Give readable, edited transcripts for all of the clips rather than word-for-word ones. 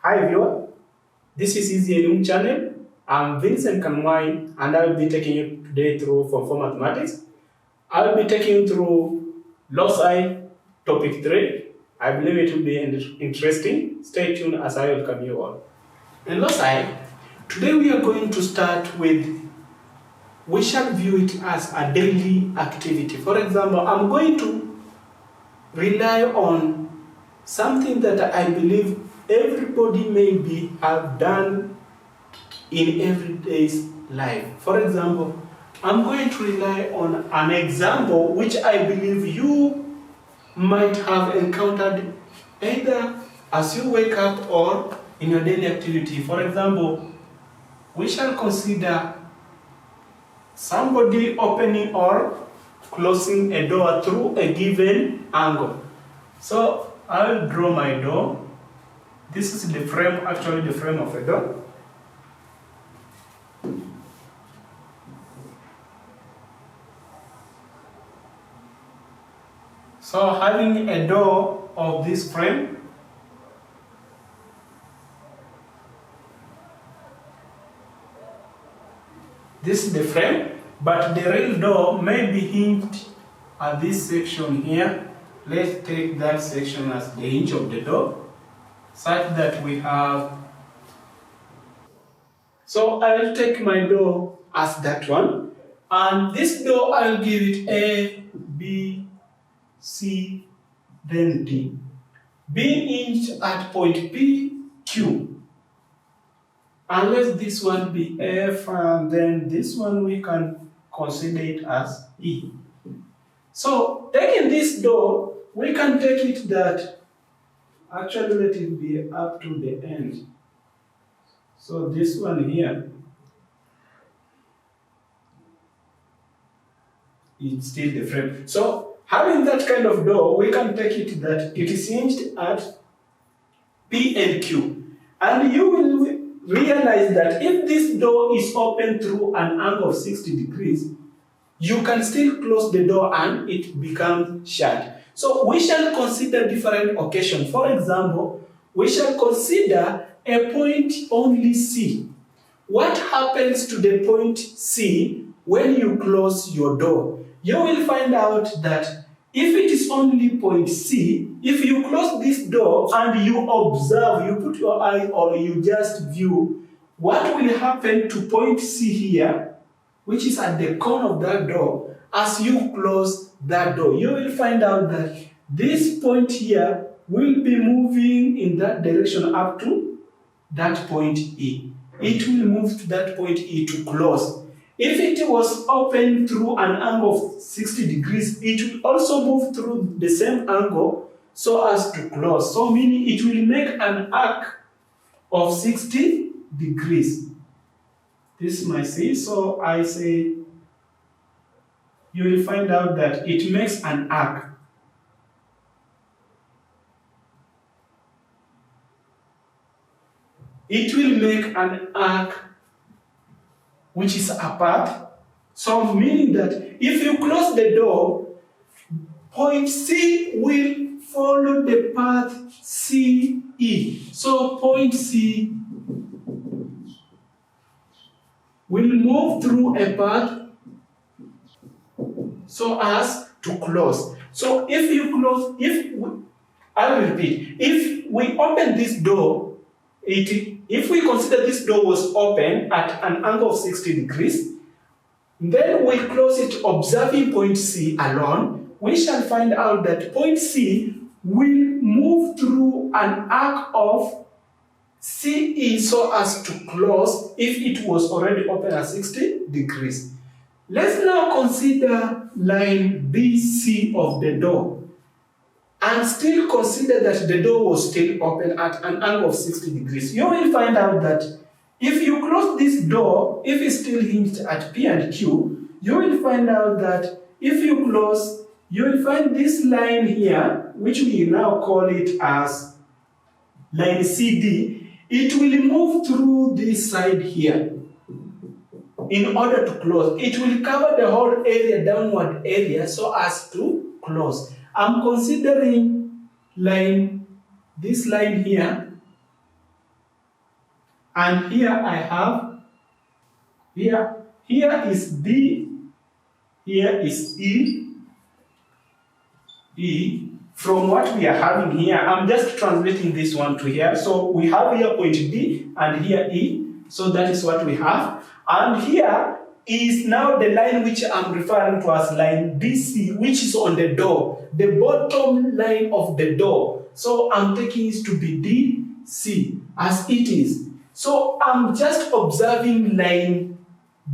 Hi viewer, this is EasyElimu channel. I'm Vincent Kanwai and I'll be taking you today through Form 4 Mathematics. I'll be taking you through Loci topic 3. I believe it will be interesting. Stay tuned as I welcome you all. In Loci, today we are going to start with, we shall view it as a daily activity. For example, I'm going to rely on something that I believe everybody maybe have done in everyday's life. For example, I'm going to rely on an example which I believe you might have encountered either as you wake up or in your daily activity. For example, we shall consider somebody opening or closing a door through a given angle. So I'll draw my door. This is the frame, actually the frame of a door. So having a door of this frame, this is the frame, but the real door may be hinged at this section here. Let's take that section as the hinge of the door, such that we have. So I'll take my door as that one, and this door I'll give it A, B, C, then D, being hinged at point P, Q. Unless this one be F, and then this one we can consider it as E. So taking this door, we can take it that, actually let it be up to the end. So this one here, it's still the frame. So having that kind of door, we can take it that it is hinged at P and Q. And you will realize that if this door is open through an angle of 60 degrees, you can still close the door and it becomes shut. So we shall consider different occasions. For example, we shall consider a point only C. What happens to the point C when you close your door? You will find out that if it is only point C, if you close this door and you observe, you put your eye or you just view, what will happen to point C here, which is at the corner of that door, as you close that door? You will find out that this point here will be moving in that direction up to that point E. It will move to that point E to close. If it was open through an angle of 60 degrees, it will also move through the same angle so as to close. So meaning it will make an arc of 60 degrees. This is my C, so I say you will find out that it makes an arc. It will make an arc which is apart. So meaning that if you close the door, point C will follow the path CE. So point C will move through a path so as to close. So if you close, I will repeat, if we open this door, if we consider this door was open at an angle of 60 degrees, then we close it observing point C alone, we shall find out that point C will move through an arc of CE so as to close if it was already open at 60 degrees. Let's now consider line BC of the door and still consider that the door was still open at an angle of 60 degrees. You will find out that if you close this door, if it's still hinged at P and Q, you will find out that if you close, you will find this line here, which we now call it as line CD. It will move through this side here in order to close. It will cover the whole area, downward area, so as to close. I'm considering this line here and here I have, here is D, here is E. From what we are having here, I'm just translating this one to here. So we have here point D and here E. So that is what we have. And here is now the line which I'm referring to as line DC, which is on the door, the bottom line of the door. So I'm taking it to be DC as it is. So I'm just observing line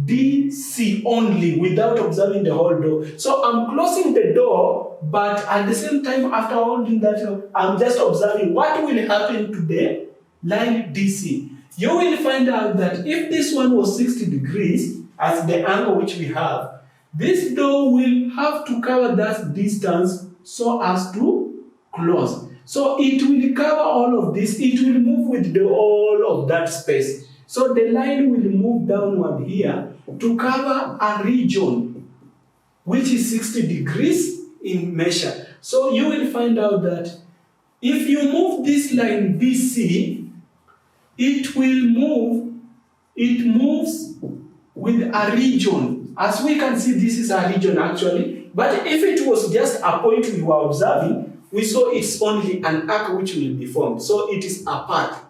DC only without observing the whole door. So I'm closing the door, but at the same time, after holding that, I'm just observing what will happen to the line DC. You will find out that if this one was 60 degrees, as the angle which we have, this door will have to cover that distance so as to close. So it will cover all of this, it will move with the all of that space. So the line will move downward here to cover a region which is 60 degrees in measure. So you will find out that if you move this line BC, it moves with a region. As we can see, this is a region actually, but if it was just a point we were observing, we saw it's only an arc which will be formed, so it is a path.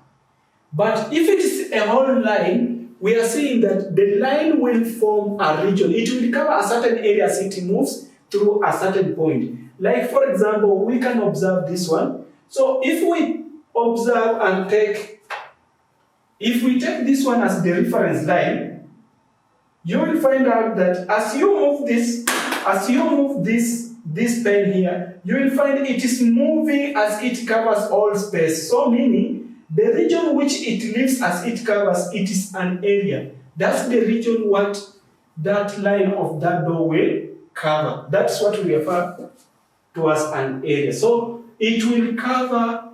But if it is a whole line, we are saying that the line will form a region. It will cover a certain area as it moves through a certain point. Like for example, we can observe this one. So if we observe and if we take this one as the reference line, you will find out that as you move this pen here, you will find it is moving as it covers all space. So meaning the region which it leaves as it covers, it is an area. That's the region what that line of that door will cover. That's what we refer to as an area. So it will cover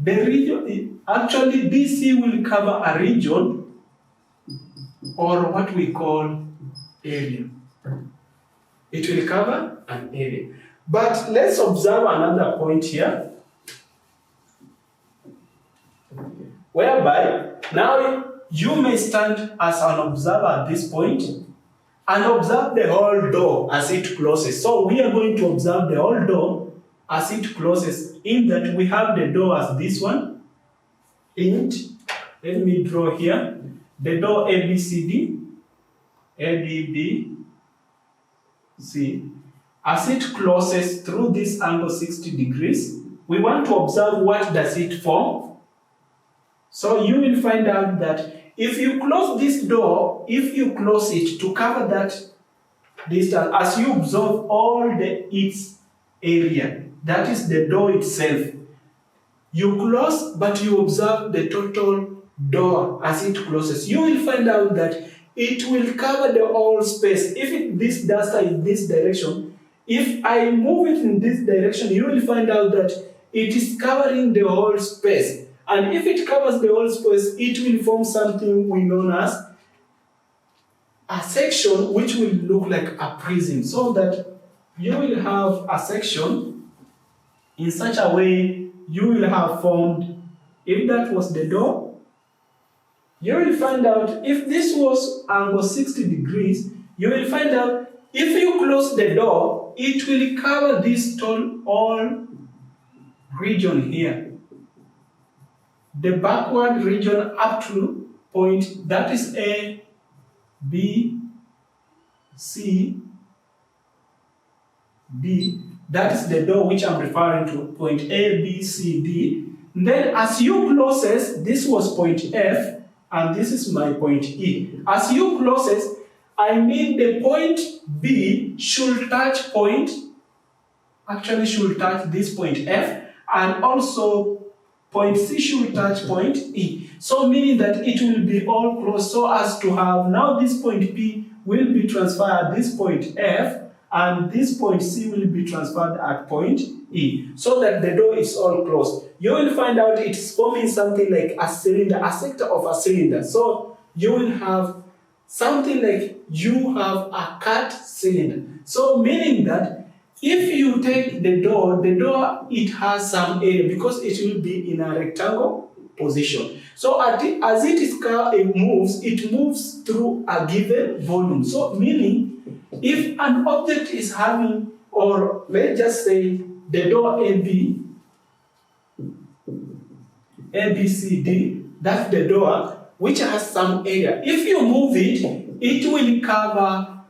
the region. Actually, DC will cover a region or what we call area. It will cover an area. But let's observe another point here, whereby now you may stand as an observer at this point and observe the whole door as it closes. So we are going to observe the whole door as it closes, in that we have the door as this one. Let me draw here the door ABCD, ABBC. As it closes through this angle 60 degrees, we want to observe what does it form. So you will find out that if you close this door, if you close it to cover that distance, as you observe all its area, that is the door itself, you close but you observe the total door as it closes, you will find out that it will cover the whole space. If this duster is this direction, if I move it in this direction, you will find out that it is covering the whole space. And if it covers the whole space, it will form something we know as a section which will look like a prism. So that you will have a section in such a way you will have formed, if that was the door, you will find out if this was angle 60 degrees, you will find out if you close the door, it will cover this whole region here. The backward region up to point, that is A, B, C, D. That is the door which I'm referring to, point A, B, C, D. Then as you closes, this was point F, and this is my point E. As you closes, I mean the point B should touch this point F, and also point C should touch point E. So meaning that it will be all close so as to have now this point P will be transferred at this point F, and this point C will be transferred at point E, so that the door is all closed. You will find out it is forming something like a cylinder, a sector of a cylinder. So you will have something like you have a cut cylinder. So meaning that if you take the door, it has some area because it will be in a rectangle position. So as it moves through a given volume. So meaning, if an object is having, or let's just say the door ABCD, that's the door which has some area. If you move it, it will cover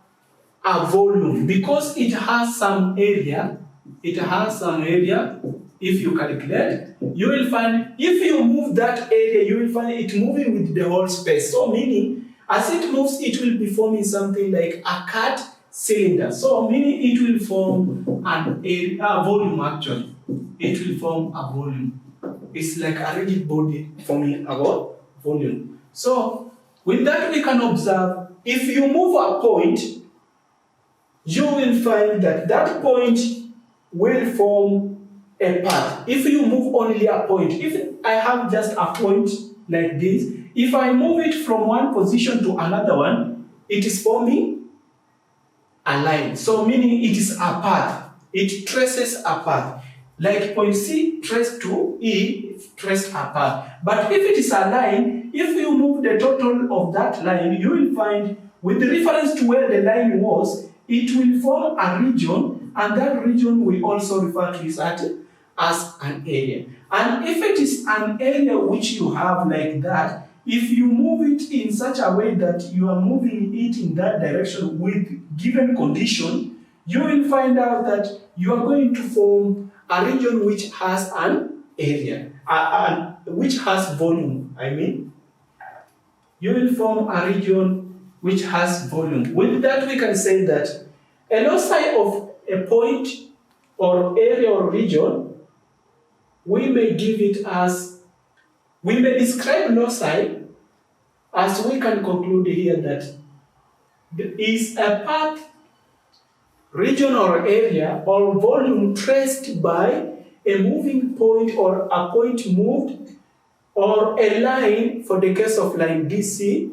a volume because it has some area. It has some area. If you calculate, you will find, if you move that area, you will find it moving with the whole space. So meaning, as it moves, it will be forming something like a cut cylinder. So meaning it will form a volume actually. It will form a volume. It's like a rigid body forming a volume. So with that we can observe, if you move a point, you will find that that point will form a path. If you move only a point, if I have just a point like this, if I move it from one position to another one, it is forming a line. So meaning it is a path. It traces a path. Like point C traced to E, traced a path. But if it is a line, if you move the total of that line, you will find with reference to where the line was, it will form a region, and that region we also refer to it as an area. And if it is an area which you have like that, if you move it in such a way that you are moving it in that direction with given condition, you will find out that you are going to form a region which has an area, which has volume, you will form a region which has volume. With that, we can say that a loci of a point or area or region, we may describe loci as we can conclude here that there is a path, region or area or volume traced by a moving point or a point moved, or a line for the case of line DC,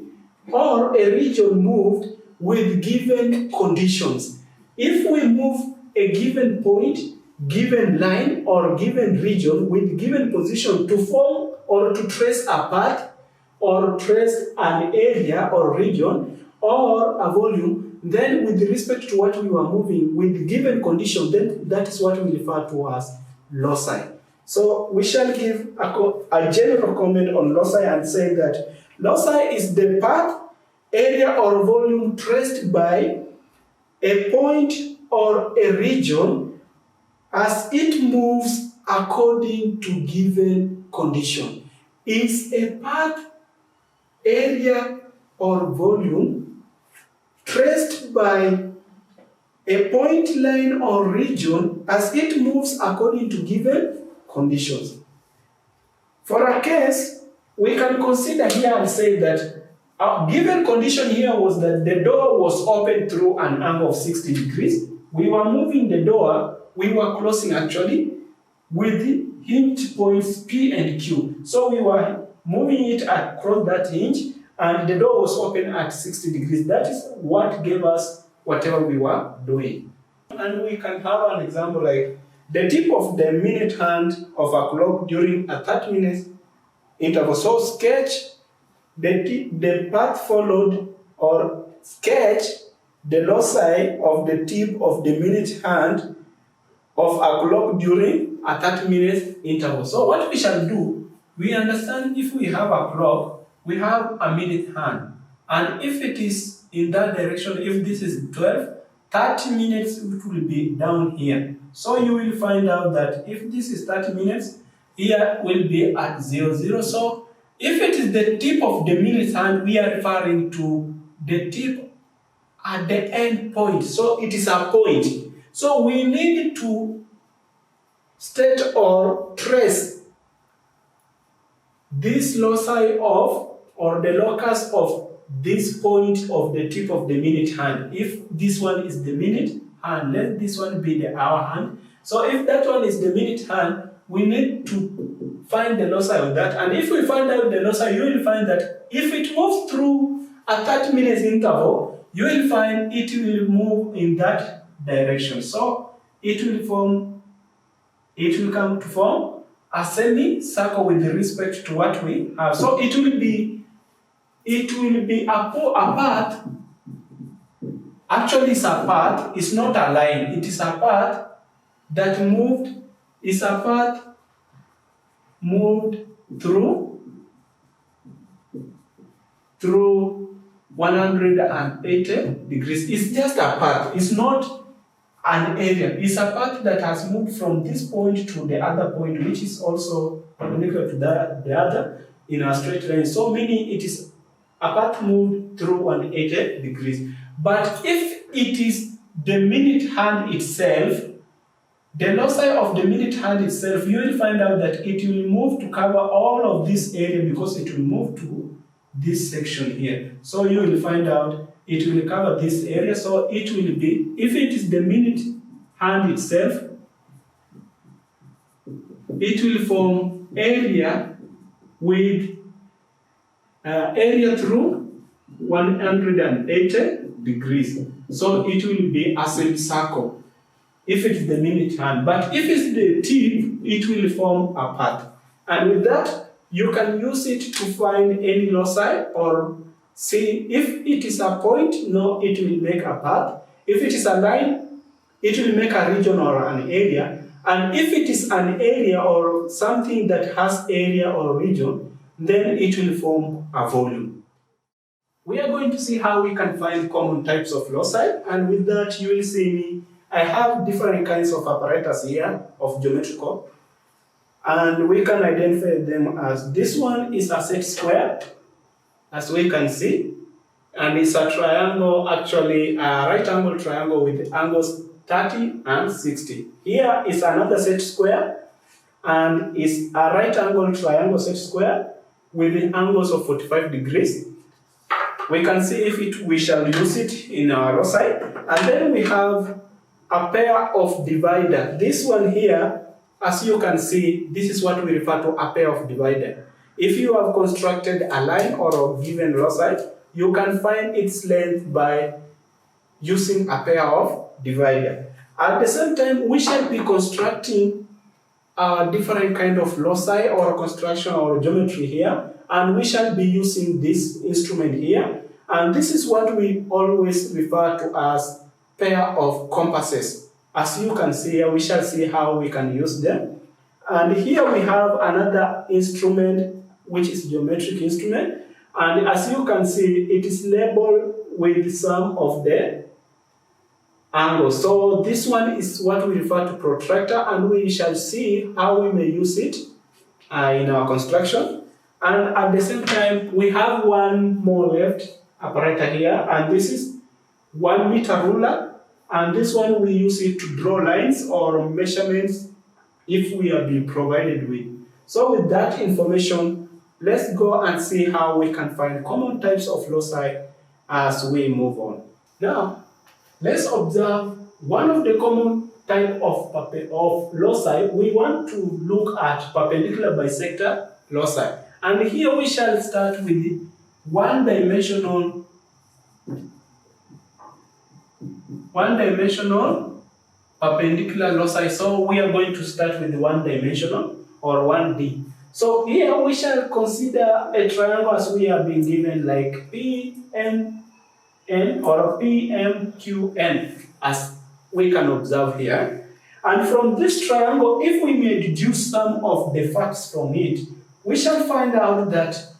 or a region moved with given conditions. If we move a given point, given line or given region with given position to form or to trace a path or trace an area or region or a volume, then with respect to what we were moving with given condition, then that is what we refer to as loci. So we shall give a general comment on loci and say that loci is the path, area or volume traced by a point or a region as it moves according to given condition. It's a path, area or volume traced by a point, line or region as it moves according to given conditions. For a case, we can consider here and say that our given condition here was that the door was opened through an angle of 60 degrees. We were moving the door, we were closing actually with hinge points P and Q. So we were moving it across that hinge and the door was open at 60 degrees. That is what gave us whatever we were doing. And we can have an example like the tip of the minute hand of a clock during a 30-minute interval. So sketch the path followed, or sketch the loci of the tip of the minute hand of a clock during a 30-minute interval. So what we shall do, we understand if we have a clock, we have a minute hand. And if it is in that direction, if this is 12, 30 minutes it will be down here. So you will find out that if this is 30 minutes, here will be at 00. So if it is the tip of the minute hand, we are referring to the tip at the end point. So it is a point. So we need to state or trace this loci of, or the locus of this point of the tip of the minute hand. If this one is the minute hand, let this one be the hour hand. So if that one is the minute hand, we need to find the loci of that. And if we find out the loci, you will find that if it moves through a 30-minute interval, you will find it will move in that direction. So it will come to form a semicircle with respect to what we have. So it will be a path. Actually, it's a path. It's not a line. It is a path that moved. It's a path moved through 180 degrees. It's just a path. It's not an area. It's a path that has moved from this point to the other point, which is also perpendicular to the other in a straight line. So meaning it is a path moved through 180 degrees. But if it is the minute hand itself, the loci of the minute hand itself, you will find out that it will move to cover all of this area because it will move to this section here. So you will find out it will cover this area. So it will be, if it is the minute hand itself, it will form area with area through 180 degrees. So it will be a semicircle if it's the minute hand. But if it's the tip, it will form a path. And with that, you can use it to find any loci or see if it is a point, no, it will make a path. If it is a line, it will make a region or an area. And if it is an area or something that has area or region, then it will form a volume. We are going to see how we can find common types of loci, and with that you will see me. I have different kinds of apparatus here of geometrical, and we can identify them as this one is a set square, as we can see, and it's a triangle, actually a right angle triangle with angles 30 and 60. Here is another set square, and it's a right angle triangle set square with the angles of 45 degrees. We can see if we shall use it in our loci. And then we have a pair of divider. This one here, as you can see, this is what we refer to a pair of divider. If you have constructed a line or a given loci, you can find its length by using a pair of divider. At the same time, we shall be constructing a different kind of loci or construction or geometry here, and we shall be using this instrument here. And this is what we always refer to as pair of compasses. As you can see here, we shall see how we can use them. And here we have another instrument, which is geometric instrument. And as you can see, it is labeled with some of the angles. So this one is what we refer to protractor, and we shall see how we may use it in our construction. And at the same time, we have one more left apparatus here, and this is 1 meter ruler. And this one we use it to draw lines or measurements if we are being provided with. So with that information, let's go and see how we can find common types of loci as we move on. Now, let's observe one of the common type of loci. We want to look at perpendicular bisector loci. And here we shall start with the one-dimensional perpendicular loci. So we are going to start with the one-dimensional or 1D. So here we shall consider a triangle as we have been given, like PMN or PMQN, as we can observe here. And from this triangle, if we may deduce some of the facts from it, we shall find out that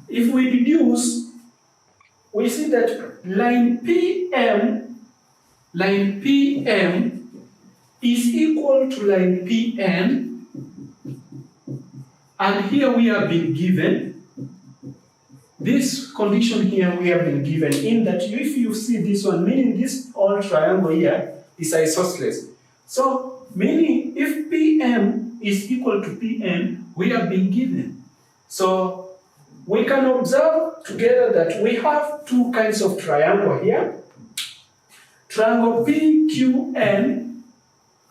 if we deduce, we see that line PM is equal to line PN, and here we have been given this condition here. We have been given in that if you see this one, meaning this whole triangle here is isosceles. So meaning if PM is equal to PN, we have been given. So we can observe together that we have two kinds of triangle here. Triangle PQN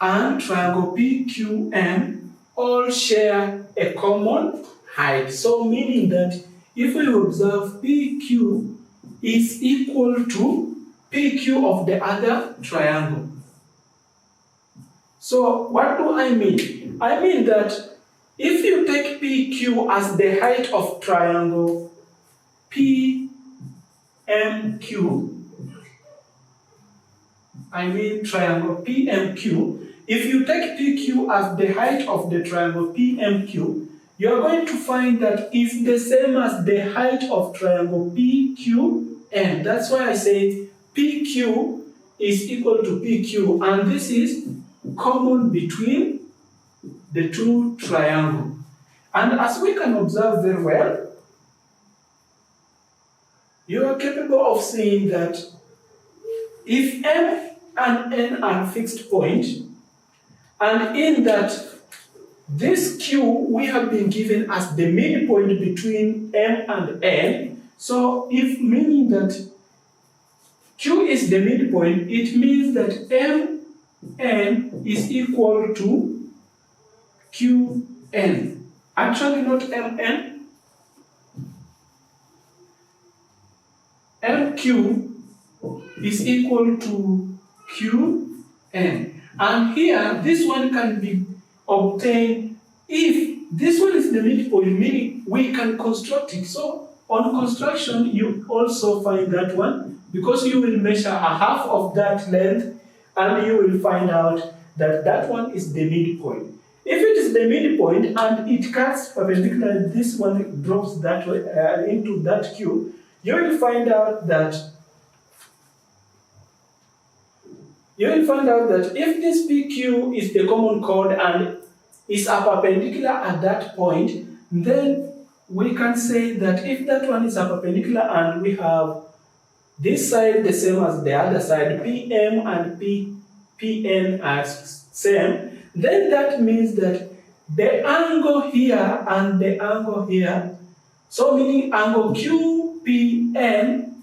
and triangle PQM all share a common height. So meaning that if we observe PQ is equal to PQ of the other triangle. So what do I mean? I mean that if you take PQ as the height of triangle PMQ, triangle PMQ, if you take PQ as the height of the triangle PMQ, you are going to find that it's the same as the height of triangle PQN. That's why I say PQ is equal to PQ, and this is common between the two triangles. And as we can observe very well, you are capable of seeing that if M and N are fixed points, and in that this Q we have been given as the midpoint between M and N, so if meaning that Q is the midpoint, it means that MN is equal to QN. Actually not MN, MQ is equal to QN. And here, this one can be obtained if this one is the midpoint, meaning we can construct it. So on construction, you also find that one, because you will measure a half of that length and you will find out that that one is the midpoint. If it is the midpoint and it cuts perpendicular, this one drops that way into that Q, you will find out that if this PQ is the common chord and is a perpendicular at that point, then we can say that if that one is a perpendicular and we have this side the same as the other side, PM and PN are same, then that means that the angle here and the angle here, so meaning angle QPN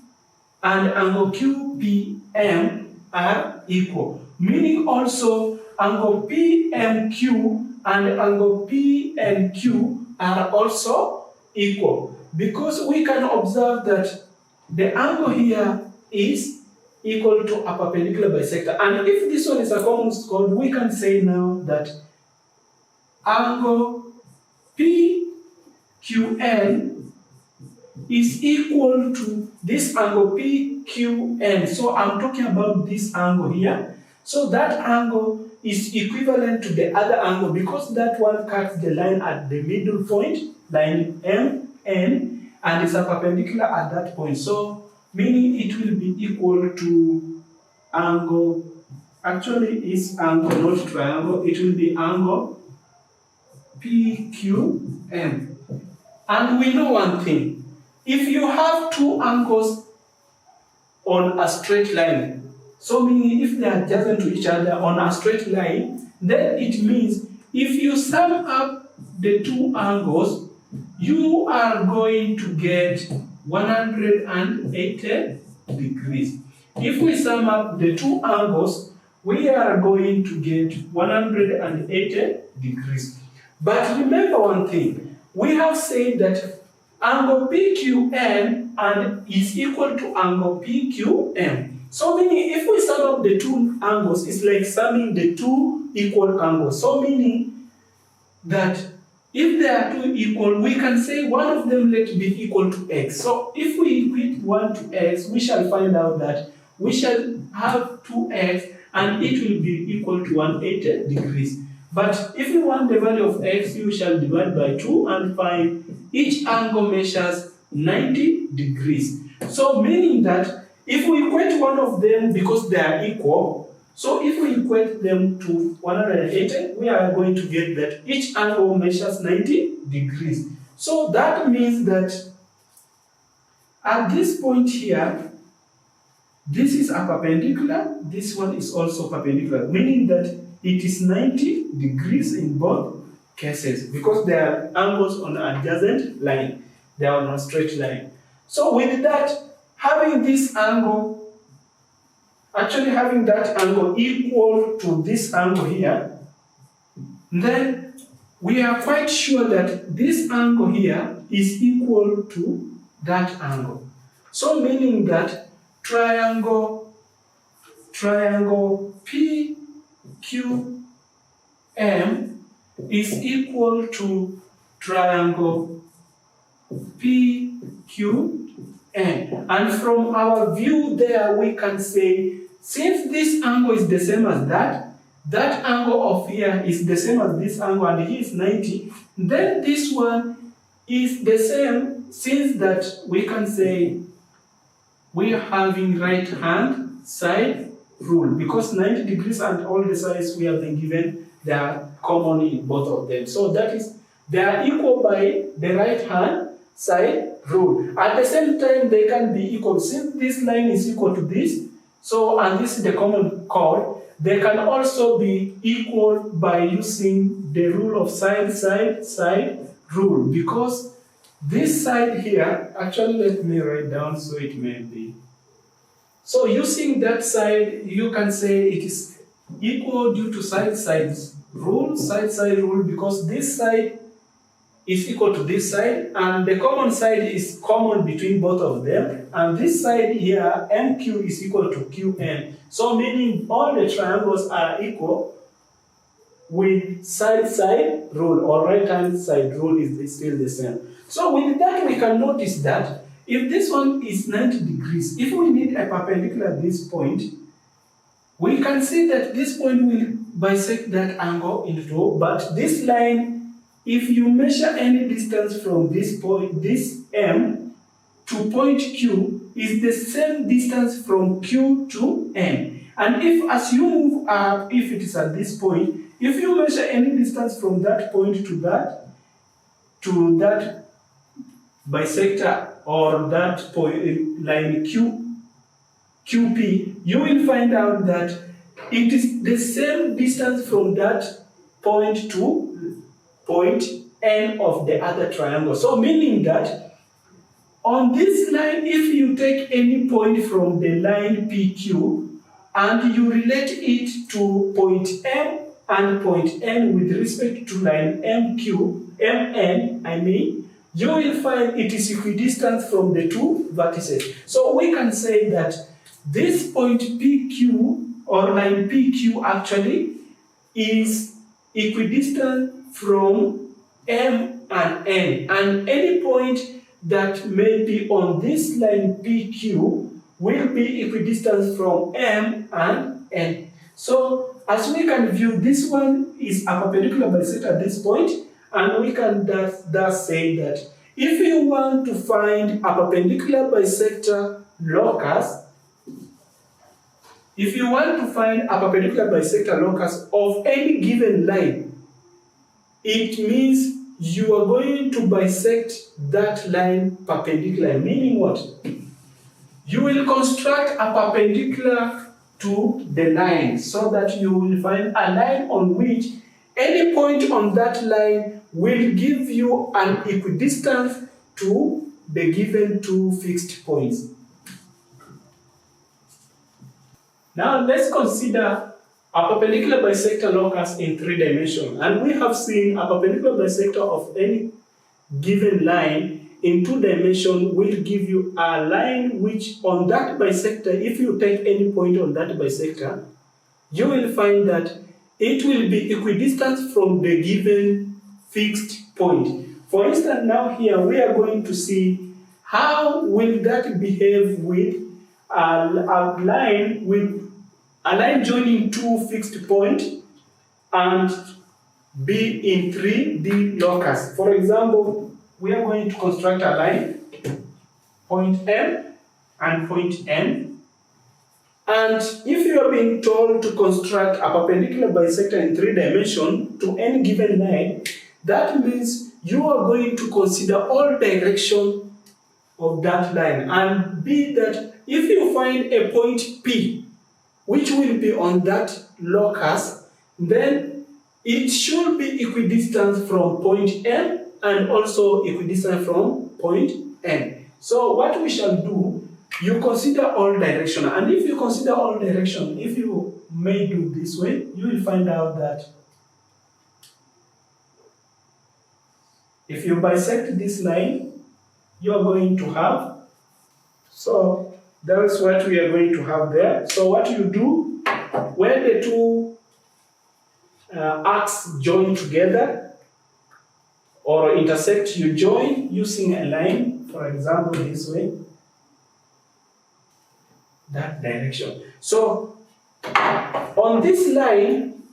and angle QPM are equal. Meaning also angle PMQ and angle PNQ are also equal. Because we can observe that the angle here is equal to a perpendicular bisector. And if this one is a common chord, we can say now that angle PQN is equal to this angle PQN. So I'm talking about this angle here. So that angle is equivalent to the other angle because that one cuts the line at the middle point, line MN, and is a perpendicular at that point. So meaning it will be equal to angle, actually it's angle, not triangle, it will be angle PQM. And we know one thing, if you have two angles on a straight line, so meaning if they are adjacent to each other on a straight line, then it means if you sum up the two angles, you are going to get 180 degrees. If we sum up the two angles, we are going to get 180 degrees. But remember one thing, we have said that angle PQN and is equal to angle PQM. So meaning if we sum up the two angles, it's like summing the two equal angles. So meaning that if they are two equal, we can say one of them let be equal to x. So if we equate 1 to x, we shall find out that we shall have 2x and it will be equal to 180 degrees. But if you want the value of x, you shall divide by 2 and find each angle measures 90 degrees. So meaning that if we equate one of them because they are equal, so if we equate them to 180, we are going to get that each angle measures 90 degrees. So that means that at this point here, this is a perpendicular, this one is also perpendicular, meaning that it is 90 degrees in both cases because they are angles on an adjacent line. They are on a straight line. So with that, having this angle, actually having that angle equal to this angle here, then we are quite sure that this angle here is equal to that angle. So meaning that triangle PQM is equal to triangle PQN. And from our view there, we can say, since this angle is the same as that angle of here is the same as this angle, and here is 90, then this one is the same, since that we can say we are having right hand side rule, because 90 degrees and all the sides we have been given, they are common in both of them. So that is, they are equal by the right hand side rule. At the same time, they can be equal. Since this line is equal to this, so, and this is the common chord, they can also be equal by using the rule of side rule, because this side here, actually let me write down so it may be. So using that side, you can say it is equal due to side rule, because this side is equal to this side, and the common side is common between both of them, and this side here, MQ is equal to QN. So meaning all the triangles are equal with side rule, or right hand side rule is still the same. So with that, we can notice that if this one is 90 degrees, if we need a perpendicular at this point, we can see that this point will bisect that angle in two, but this line, if you measure any distance from this point, this M to point Q, is the same distance from Q to N. And if as you move up, if it is at this point, if you measure any distance from that point to that bisector, or that point line QP, you will find out that it is the same distance from that point to point N of the other triangle. So meaning that on this line, if you take any point from the line PQ and you relate it to point M and point N with respect to line MN, you will find it is equidistant from the two vertices. So we can say that this point PQ, or line PQ actually, is equidistant from M and N. And any point that may be on this line PQ will be equidistant from M and N. So as we can view, this one is a perpendicular bisector at this point, and we can thus say that if you want to find a perpendicular bisector locus, of any given line, it means you are going to bisect that line perpendicular. Meaning what? You will construct a perpendicular to the line, so that you will find a line on which any point on that line will give you an equidistance to the given two fixed points. Now let's consider a perpendicular bisector locus in 3 dimensions. And we have seen a perpendicular bisector of any given line in 2 dimensions will give you a line which on that bisector, if you take any point on that bisector, you will find that it will be equidistant from the given fixed point. For instance, now here we are going to see how will that behave with a line joining 2 fixed points and be in 3D locus. For example, we are going to construct a line, point M and point N. And if you are being told to construct a perpendicular bisector in 3 dimensions to any given line, that means you are going to consider all directions of that line, and be that if you find a point P which will be on that locus, then it should be equidistant from point M and also equidistant from point N. So what we shall do, you consider all direction, and if you consider all direction, if you may do this way, you will find out that if you bisect this line, you are going to have, so that's what we are going to have there. So what you do, when the two arcs join together or intersect, you join using a line, for example, this way, that direction. So on this line,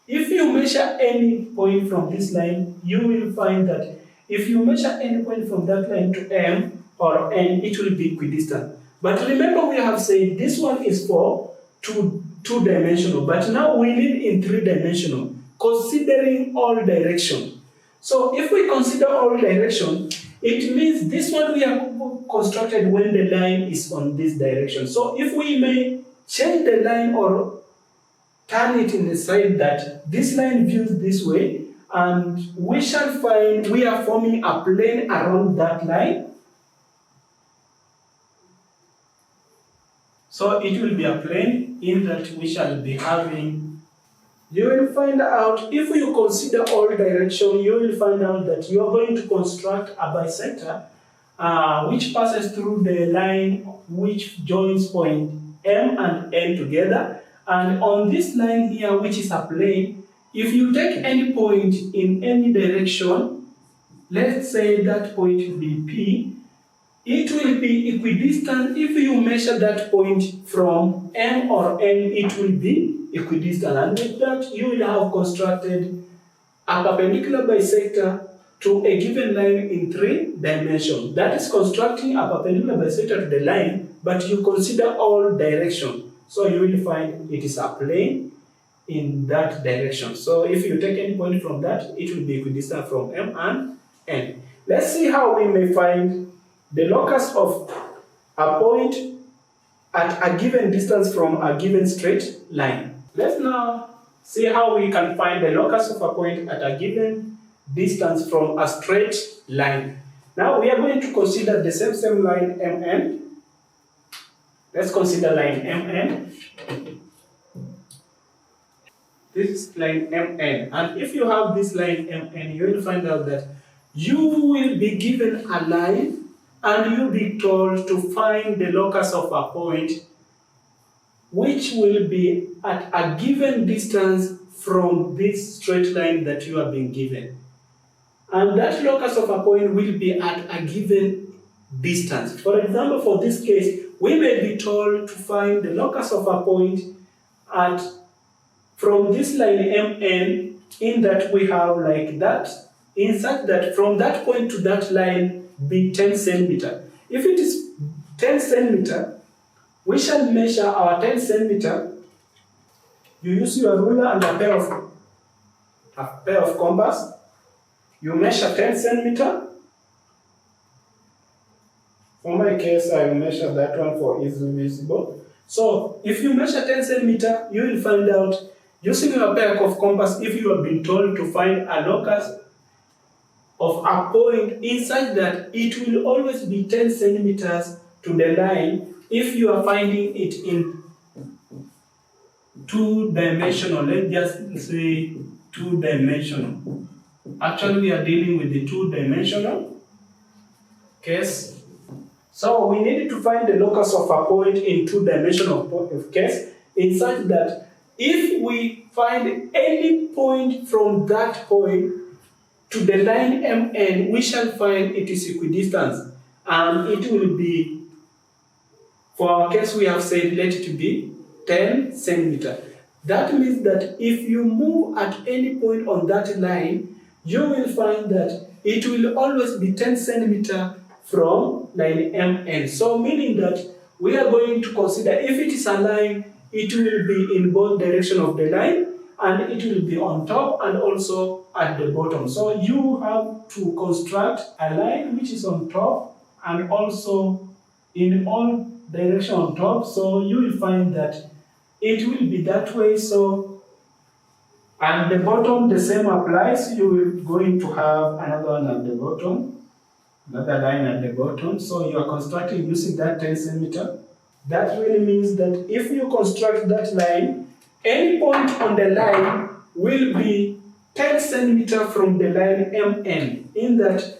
if you measure any point from this line, you will find that if you measure any point from that line to M or N, it will be equidistant. But remember, we have said this one is for two-dimensional, but now we need in three-dimensional, considering all direction. So if we consider all direction, it means this one we have constructed when the line is on this direction. So if we may change the line or turn it in the side that this line views this way, and we shall find we are forming a plane around that line. So it will be a plane in that we shall be having. You will find out, if you consider all direction, you will find out that you are going to construct a bisector which passes through the line which joins point M and N together. And on this line here, which is a plane, if you take any point in any direction, let's say that point will be P, it will be equidistant. If you measure that point from M or N, it will be equidistant. And with that, you will have constructed a perpendicular bisector to a given line in three dimensions. That is constructing a perpendicular bisector to the line, but you consider all direction. So you will find it is a plane in that direction. So if you take any point from that, it will be equidistant from M and N. Let's see how we may find the locus of a point at a given distance from a given straight line. Let's now see how we can find the locus of a point at a given distance from a straight line. Now we are going to consider the same line MN. Let's consider line MN. This is line MN. And if you have this line MN, you will find out that you will be given a line and you'll be told to find the locus of a point which will be at a given distance from this straight line that you have been given. And that locus of a point will be at a given distance. For example, for this case, we may be told to find the locus of a point from this line MN, in that we have like that, in such that from that point to that line be 10 centimeter. If it is 10 centimeter, we shall measure our 10 centimeter. You use your ruler and a pair of compass. You measure 10 centimeter. For my case, I will measure that one for easily visible. So if you measure 10 centimeter, you will find out using your pair of compass, if you have been told to find a locus of a point inside that, it will always be 10 centimeters to the line if you are finding it in two-dimensional. Let's just say two-dimensional. Actually, we are dealing with the two-dimensional case. So we need to find the locus of a point in two-dimensional case in such that if we find any point from that point to the line MN, we shall find it is equidistant, and it will be, for our case we have said, let it be 10 centimeter. That means that if you move at any point on that line, you will find that it will always be 10 centimeter from line MN. So meaning that we are going to consider, if it is a line, it will be in both direction of the line, and it will be on top and also at the bottom. So you have to construct a line which is on top and also in all direction on top. So you will find that it will be that way. So, and the bottom, the same applies. You will going to have another one at the bottom, another line at the bottom. So you are constructing using that 10 centimeter. That really means that if you construct that line, any point on the line will be 10 centimeter from the line MN. In that,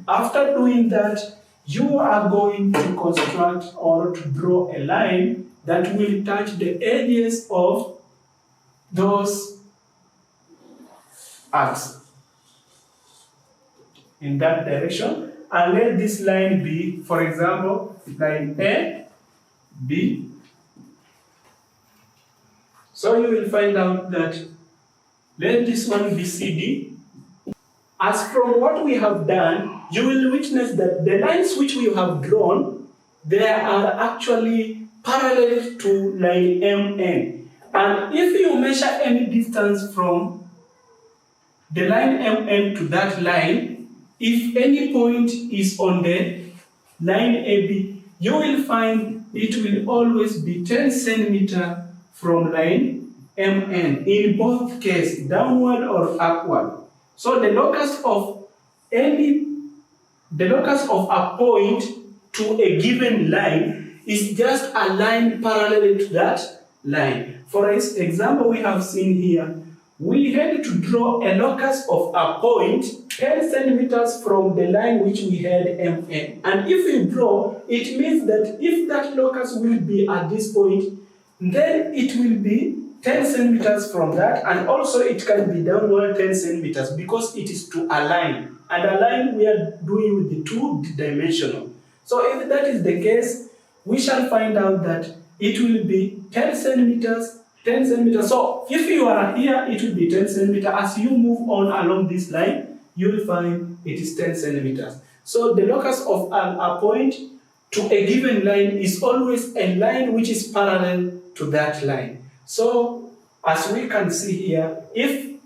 after doing that, you are going to construct or to draw a line that will touch the edges of those acts in that direction, and let this line be, for example, line A, B. So you will find out that let this one be CD. As from what we have done, you will witness that the lines which we have drawn, they are actually parallel to line MN. And if you measure any distance from the line MN to that line, if any point is on the line AB, you will find it will always be 10 centimeters from line MN, in both cases, downward or upward. So the locus of a point to a given line is just a line parallel to that line. For example, we have seen here, we had to draw a locus of a point 10 centimeters from the line which we had MN. And if we draw, it means that if that locus will be at this point, then it will be 10 centimeters from that, and also it can be downward 10 centimeters because it is to a line. And a line we are doing with the two-dimensional. So if that is the case, we shall find out that it will be 10 centimeters, 10 centimeters. So if you are here, it will be 10 centimeters. As you move on along this line, you will find it is 10 centimeters. So the locus of a point to a given line is always a line which is parallel to that line. So as we can see here, if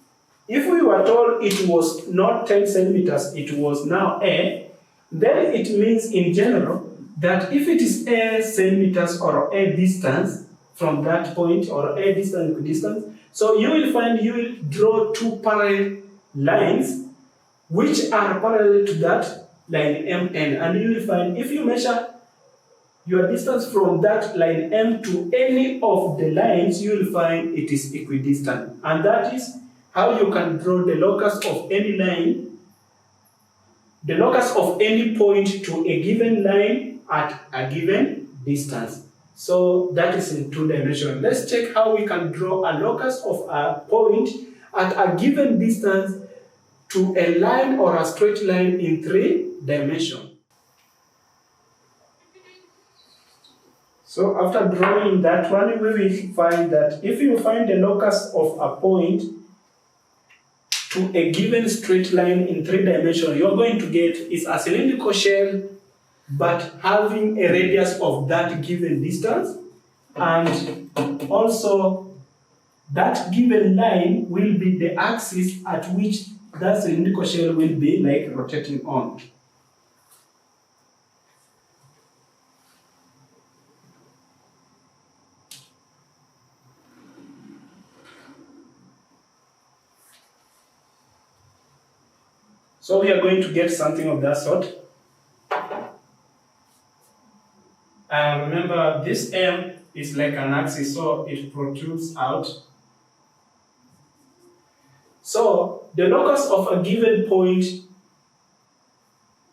we were told it was not 10 centimeters, it was now A, then it means in general that if it is A centimeters or A distance from that point, or A distance, so you will find you will draw two parallel lines which are parallel to that line MN, and you will find if you measure your distance from that line M to any of the lines, you will find it is equidistant. And that is how you can draw the locus of any line, the locus of any point to a given line at a given distance. So that is in two dimensions. Let's check how we can draw a locus of a point at a given distance to a line or a straight line in three dimensions. So after drawing that one, we will find that if you find the locus of a point to a given straight line in three dimensions, you're going to get is a cylindrical shell, but having a radius of that given distance, and also that given line will be the axis at which that cylindrical shell will be like rotating on. So we are going to get something of that sort. And remember, this M is like an axis, so it protrudes out. So the locus of a given point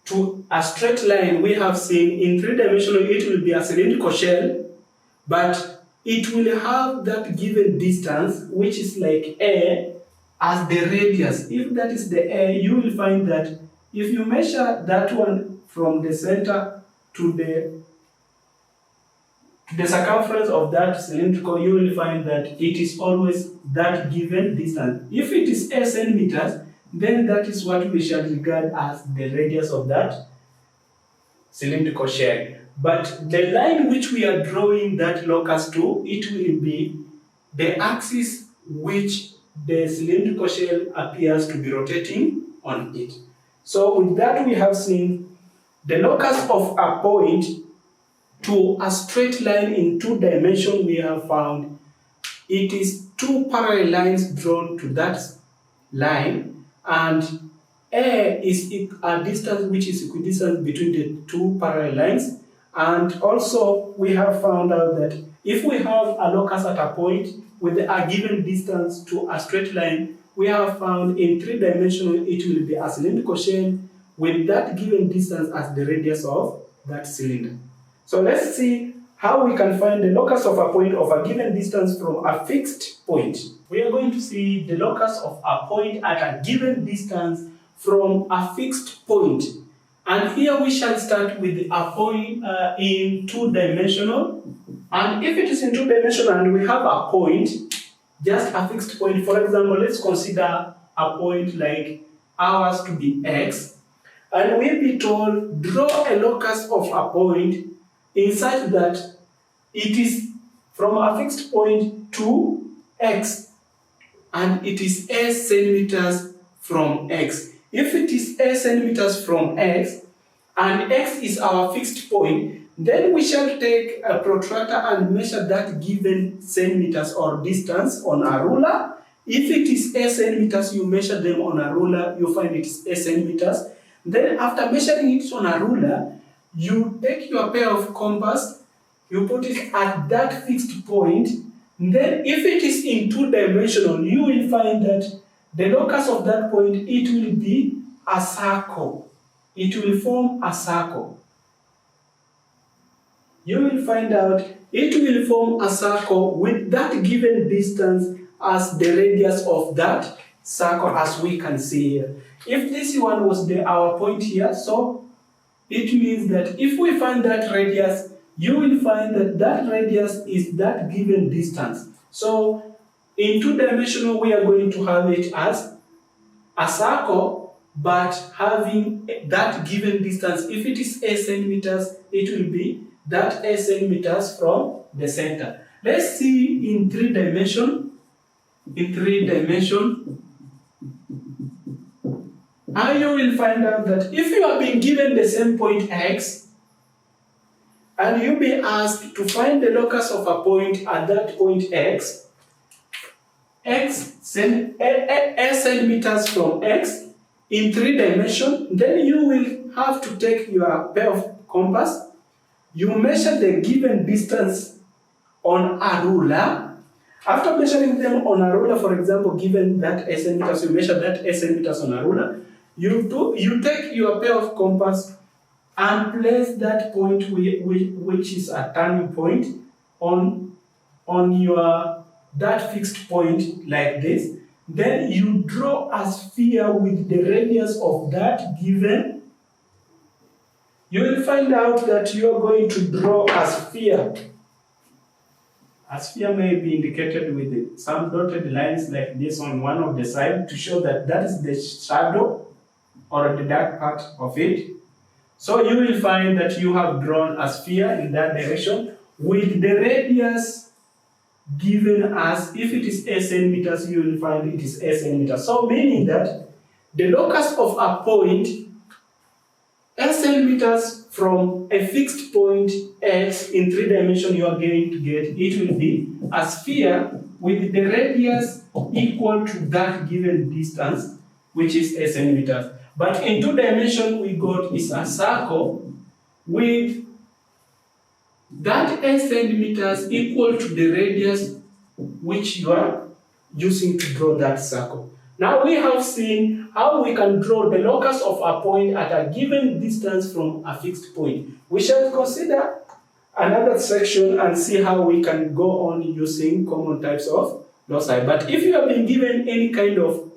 to a straight line we have seen in three-dimensional, it will be a cylindrical shell, but it will have that given distance, which is like A, as the radius. If that is the A, you will find that if you measure that one from the center to the circumference of that cylindrical, you will find that it is always that given distance. If it is A centimeters, then that is what we shall regard as the radius of that cylindrical shell. But the line which we are drawing that locus to, it will be the axis which the cylindrical shell appears to be rotating on it. So with that we have seen the locus of a point to a straight line in two dimensions. We have found it is two parallel lines drawn to that line, and A is a distance which is equidistant between the two parallel lines. And also we have found out that if we have a locus at a point with a given distance to a straight line, we have found in three-dimensional it will be a cylindrical shell with that given distance as the radius of that cylinder. So let's see how we can find the locus of a point of a given distance from a fixed point. We are going to see the locus of a point at a given distance from a fixed point. And here we shall start with a point in two-dimensional. And if it is in two-dimensional and we have a point, just a fixed point, for example, let's consider a point like ours to be x. And we'll be told, draw a locus of a point in such that it is from a fixed point to x, and it is s centimeters from x. If it is s centimeters from x, and x is our fixed point, then we shall take a protractor and measure that given centimeters or distance on a ruler. If it is s centimeters, you measure them on a ruler, you find it is s centimeters. Then after measuring it on a ruler, you take your pair of compass, you put it at that fixed point. Then if it is in two-dimensional, you will find that the locus of that point, it will be a circle. It will form a circle. You will find out it will form a circle with that given distance as the radius of that circle, as we can see here. If this one was our point here, so it means that if we find that radius, you will find that that radius is that given distance. So in two-dimensional, we are going to have it as a circle, but having that given distance. If it is s centimeters, it will be that s centimeters from the center. Let's see in three dimension. In three dimension, and you will find out that if you have been given the same point x, and you'll be asked to find the locus of a point at that point x, s centimeters from x in three dimension, then you will have to take your pair of compass, you measure the given distance on a ruler. After measuring them on a ruler, for example, given that s centimeters, you measure that s centimeters on a ruler, you take your pair of compass and place that point which is a turning point on your that fixed point like this. Then you draw a sphere with the radius of that given. You will find out that you are going to draw a sphere. A sphere may be indicated with some dotted lines like this on one of the sides to show that that is the shadow or the dark part of it. So you will find that you have drawn a sphere in that direction with the radius given as, if it is s centimeters, you will find it is s centimeters. So meaning that the locus of a point s centimeters from a fixed point x in three dimension, you are going to get, it will be a sphere with the radius equal to that given distance, which is s centimeters. But in two dimension, we got is a circle with that s centimeters equal to the radius which you are using to draw that circle. Now we have seen how we can draw the locus of a point at a given distance from a fixed point. We shall consider another section and see how we can go on using common types of loci. But if you have been given any kind of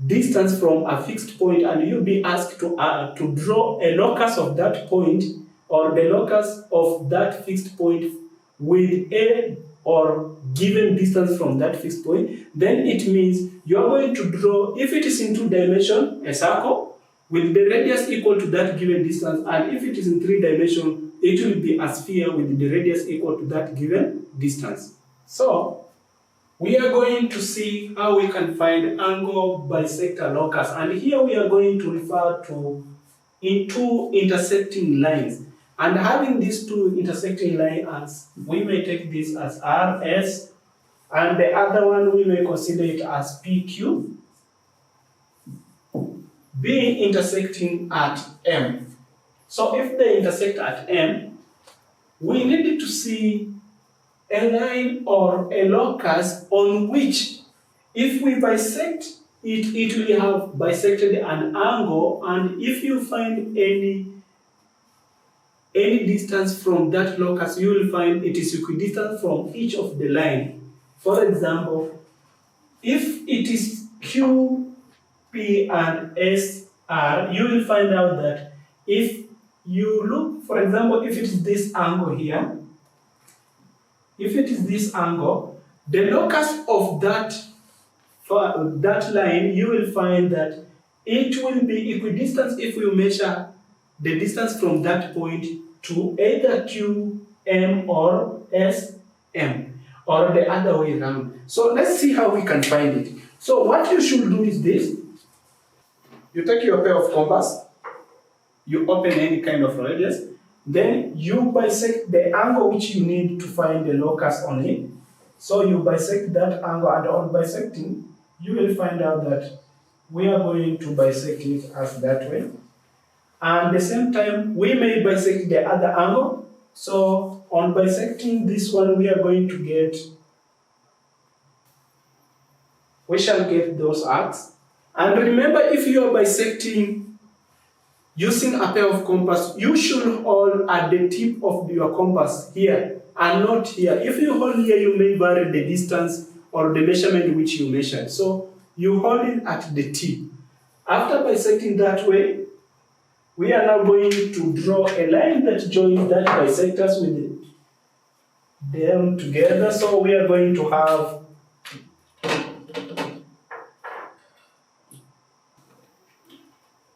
distance from a fixed point and you'll be asked to draw a locus of that point or the locus of that fixed point with a or given distance from that fixed point, then it means you are going to draw, if it is in two dimension, a circle with the radius equal to that given distance, and if it is in three dimension, it will be a sphere with the radius equal to that given distance. So we are going to see how we can find angle bisector locus, and here we are going to refer to two intersecting lines. And having these two intersecting lines, we may take this as RS, and the other one we may consider it as PQ, being intersecting at M. So if they intersect at M, we need to see a line or a locus on which, if we bisect it, it will have bisected an angle, and if you find any any distance from that locus, you will find it is equidistant from each of the line. For example, if it is Q, P, and S, R, you will find out that if you look, for example, if it is this angle here, if it is this angle, the locus of that line, you will find that it will be equidistant if we measure the distance from that point to either Q, M, or S, M, or the other way around. So let's see how we can find it. So what you should do is this. You take your pair of compass, you open any kind of radius, then you bisect the angle which you need to find the locus on it. So you bisect that angle, and on bisecting, you will find out that we are going to bisect it as that way. And at the same time, we may bisect the other angle. So on bisecting this one, we are going to get, we shall get those arcs. And remember, if you are bisecting using a pair of compass, you should hold at the tip of your compass here and not here. If you hold here, you may vary the distance or the measurement which you measured. So you hold it at the tip. After bisecting that way, we are now going to draw a line that joins that bisectors with them together. So we are going to have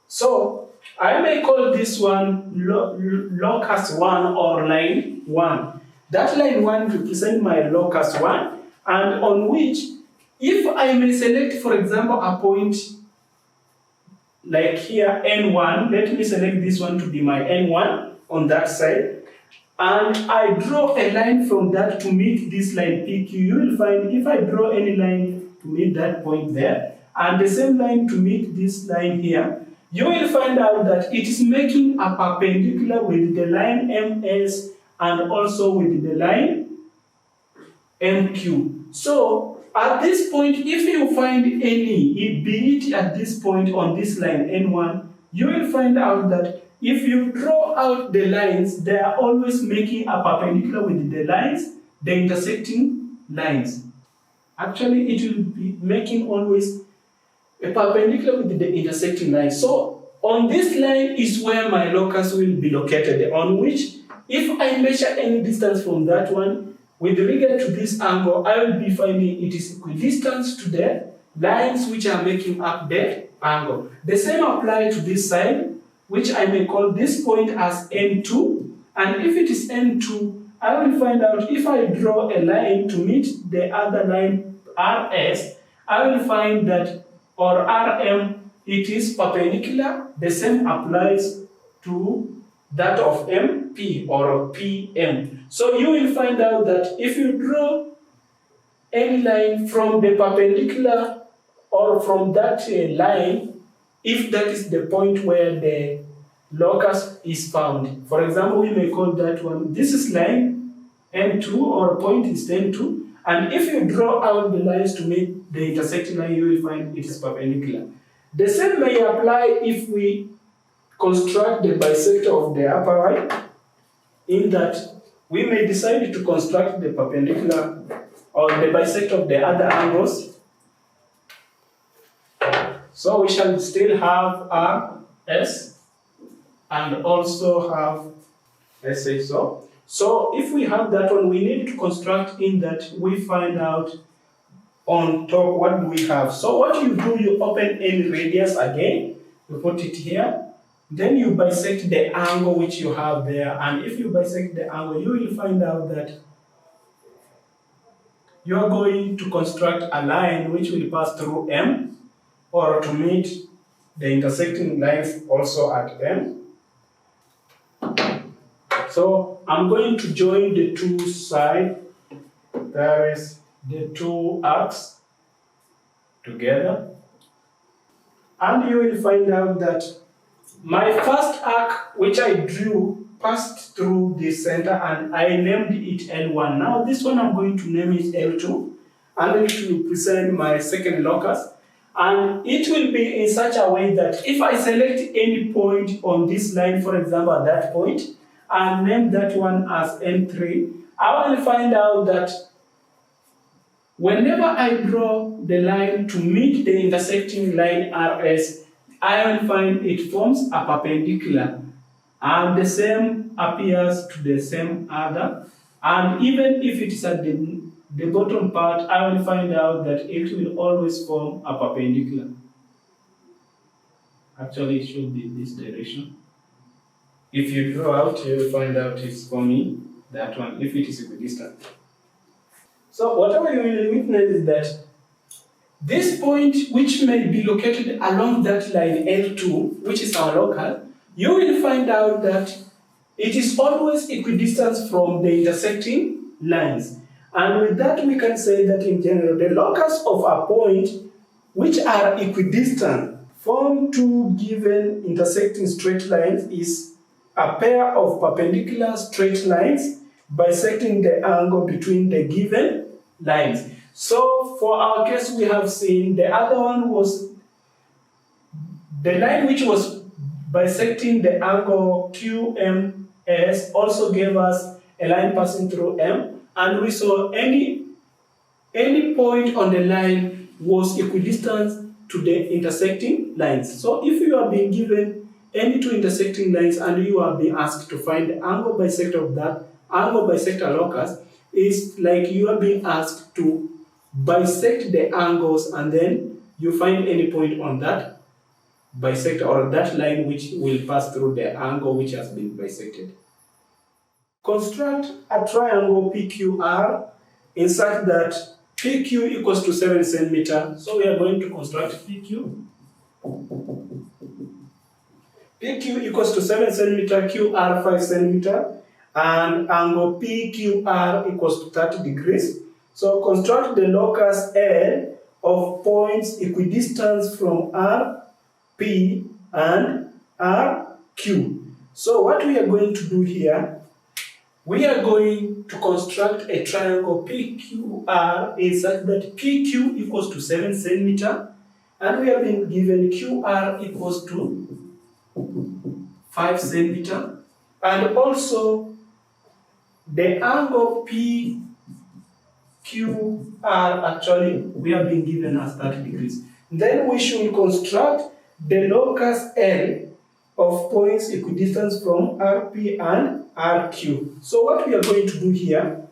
so I may call this one locus 1 or line 1. That line 1 represents my locus 1, and on which, if I may select, for example, a point like here, N1, let me select this one to be my N1 on that side, and I draw a line from that to meet this line PQ. You will find if I draw any line to meet that point there, and the same line to meet this line here, you will find out that it is making a perpendicular with the line MS and also with the line MQ. So at this point, if you find any, be it at this point on this line N1, you will find out that if you draw out the lines, they are always making a perpendicular with the lines, the intersecting lines. Actually, it will be making always a perpendicular with the intersecting line. So on this line is where my locus will be located, on which if I measure any distance from that one, with regard to this angle, I will be finding it is equidistant to the lines which are making up the angle. The same applies to this side, which I may call this point as N2. And if it is N2, I will find out if I draw a line to meet the other line RS, I will find that, or RM, it is perpendicular. The same applies to that of MP or PM. So you will find out that if you draw any line from the perpendicular or from that line, if that is the point where the locus is found. For example, we may call that one, this is line N2, or point is N2, and if you draw out the lines to meet the intersecting line, you will find it is perpendicular. The same may apply if we construct the bisector of the upper right, in that we may decide to construct the perpendicular or the bisector of the other angles. So we shall still have RS and also have, let's say so. So if we have that one, we need to construct in that we find out on top what do we have. So what you do, you open any radius again, you put it here, then you bisect the angle which you have there, and if you bisect the angle, you will find out that you are going to construct a line which will pass through M, or to meet the intersecting lines also at M. So I'm going to join the two sides, there is the two arcs together, and you will find out that my first arc which I drew passed through the center, and I named it L1. Now this one I'm going to name it L2, and it will represent my second locus, and it will be in such a way that if I select any point on this line, for example at that point, and name that one as N3, I will find out that whenever I draw the line to meet the intersecting line RS, I will find it forms a perpendicular, and the same appears to the same other. And even if it is at the bottom part, I will find out that it will always form a perpendicular. Actually, it should be in this direction. If you draw out, you will find out it's forming that one, if it is equidistant. So whatever you will witness is that this point, which may be located along that line L2, which is our local, you will find out that it is always equidistant from the intersecting lines. And with that, we can say that in general, the locus of a point which are equidistant from two given intersecting straight lines is a pair of perpendicular straight lines bisecting the angle between the given lines. So for our case, we have seen the other one was the line which was bisecting the angle QMS also gave us a line passing through M, and we saw any point on the line was equidistant to the intersecting lines. So if you are being given any two intersecting lines and you are being asked to find the angle bisector of that angle bisector locus, is like you are being asked to bisect the angles and then you find any point on that bisector or that line which will pass through the angle which has been bisected. Construct a triangle PQR in such that PQ equals to 7 cm. So we are going to construct PQ. PQ equals to 7 cm, QR 5 cm, and angle PQR equals to 30 degrees. So construct the locus L of points equidistant from R, P, and R, Q. So what we are going to do here, we are going to construct a triangle PQR in such that PQ equals to 7 cm, and we have been given QR equals to 5 cm, and also the angle PQR actually we have been given as 30 degrees. Then we should construct the locus L of points equidistant from RP and RQ. So what we are going to do here,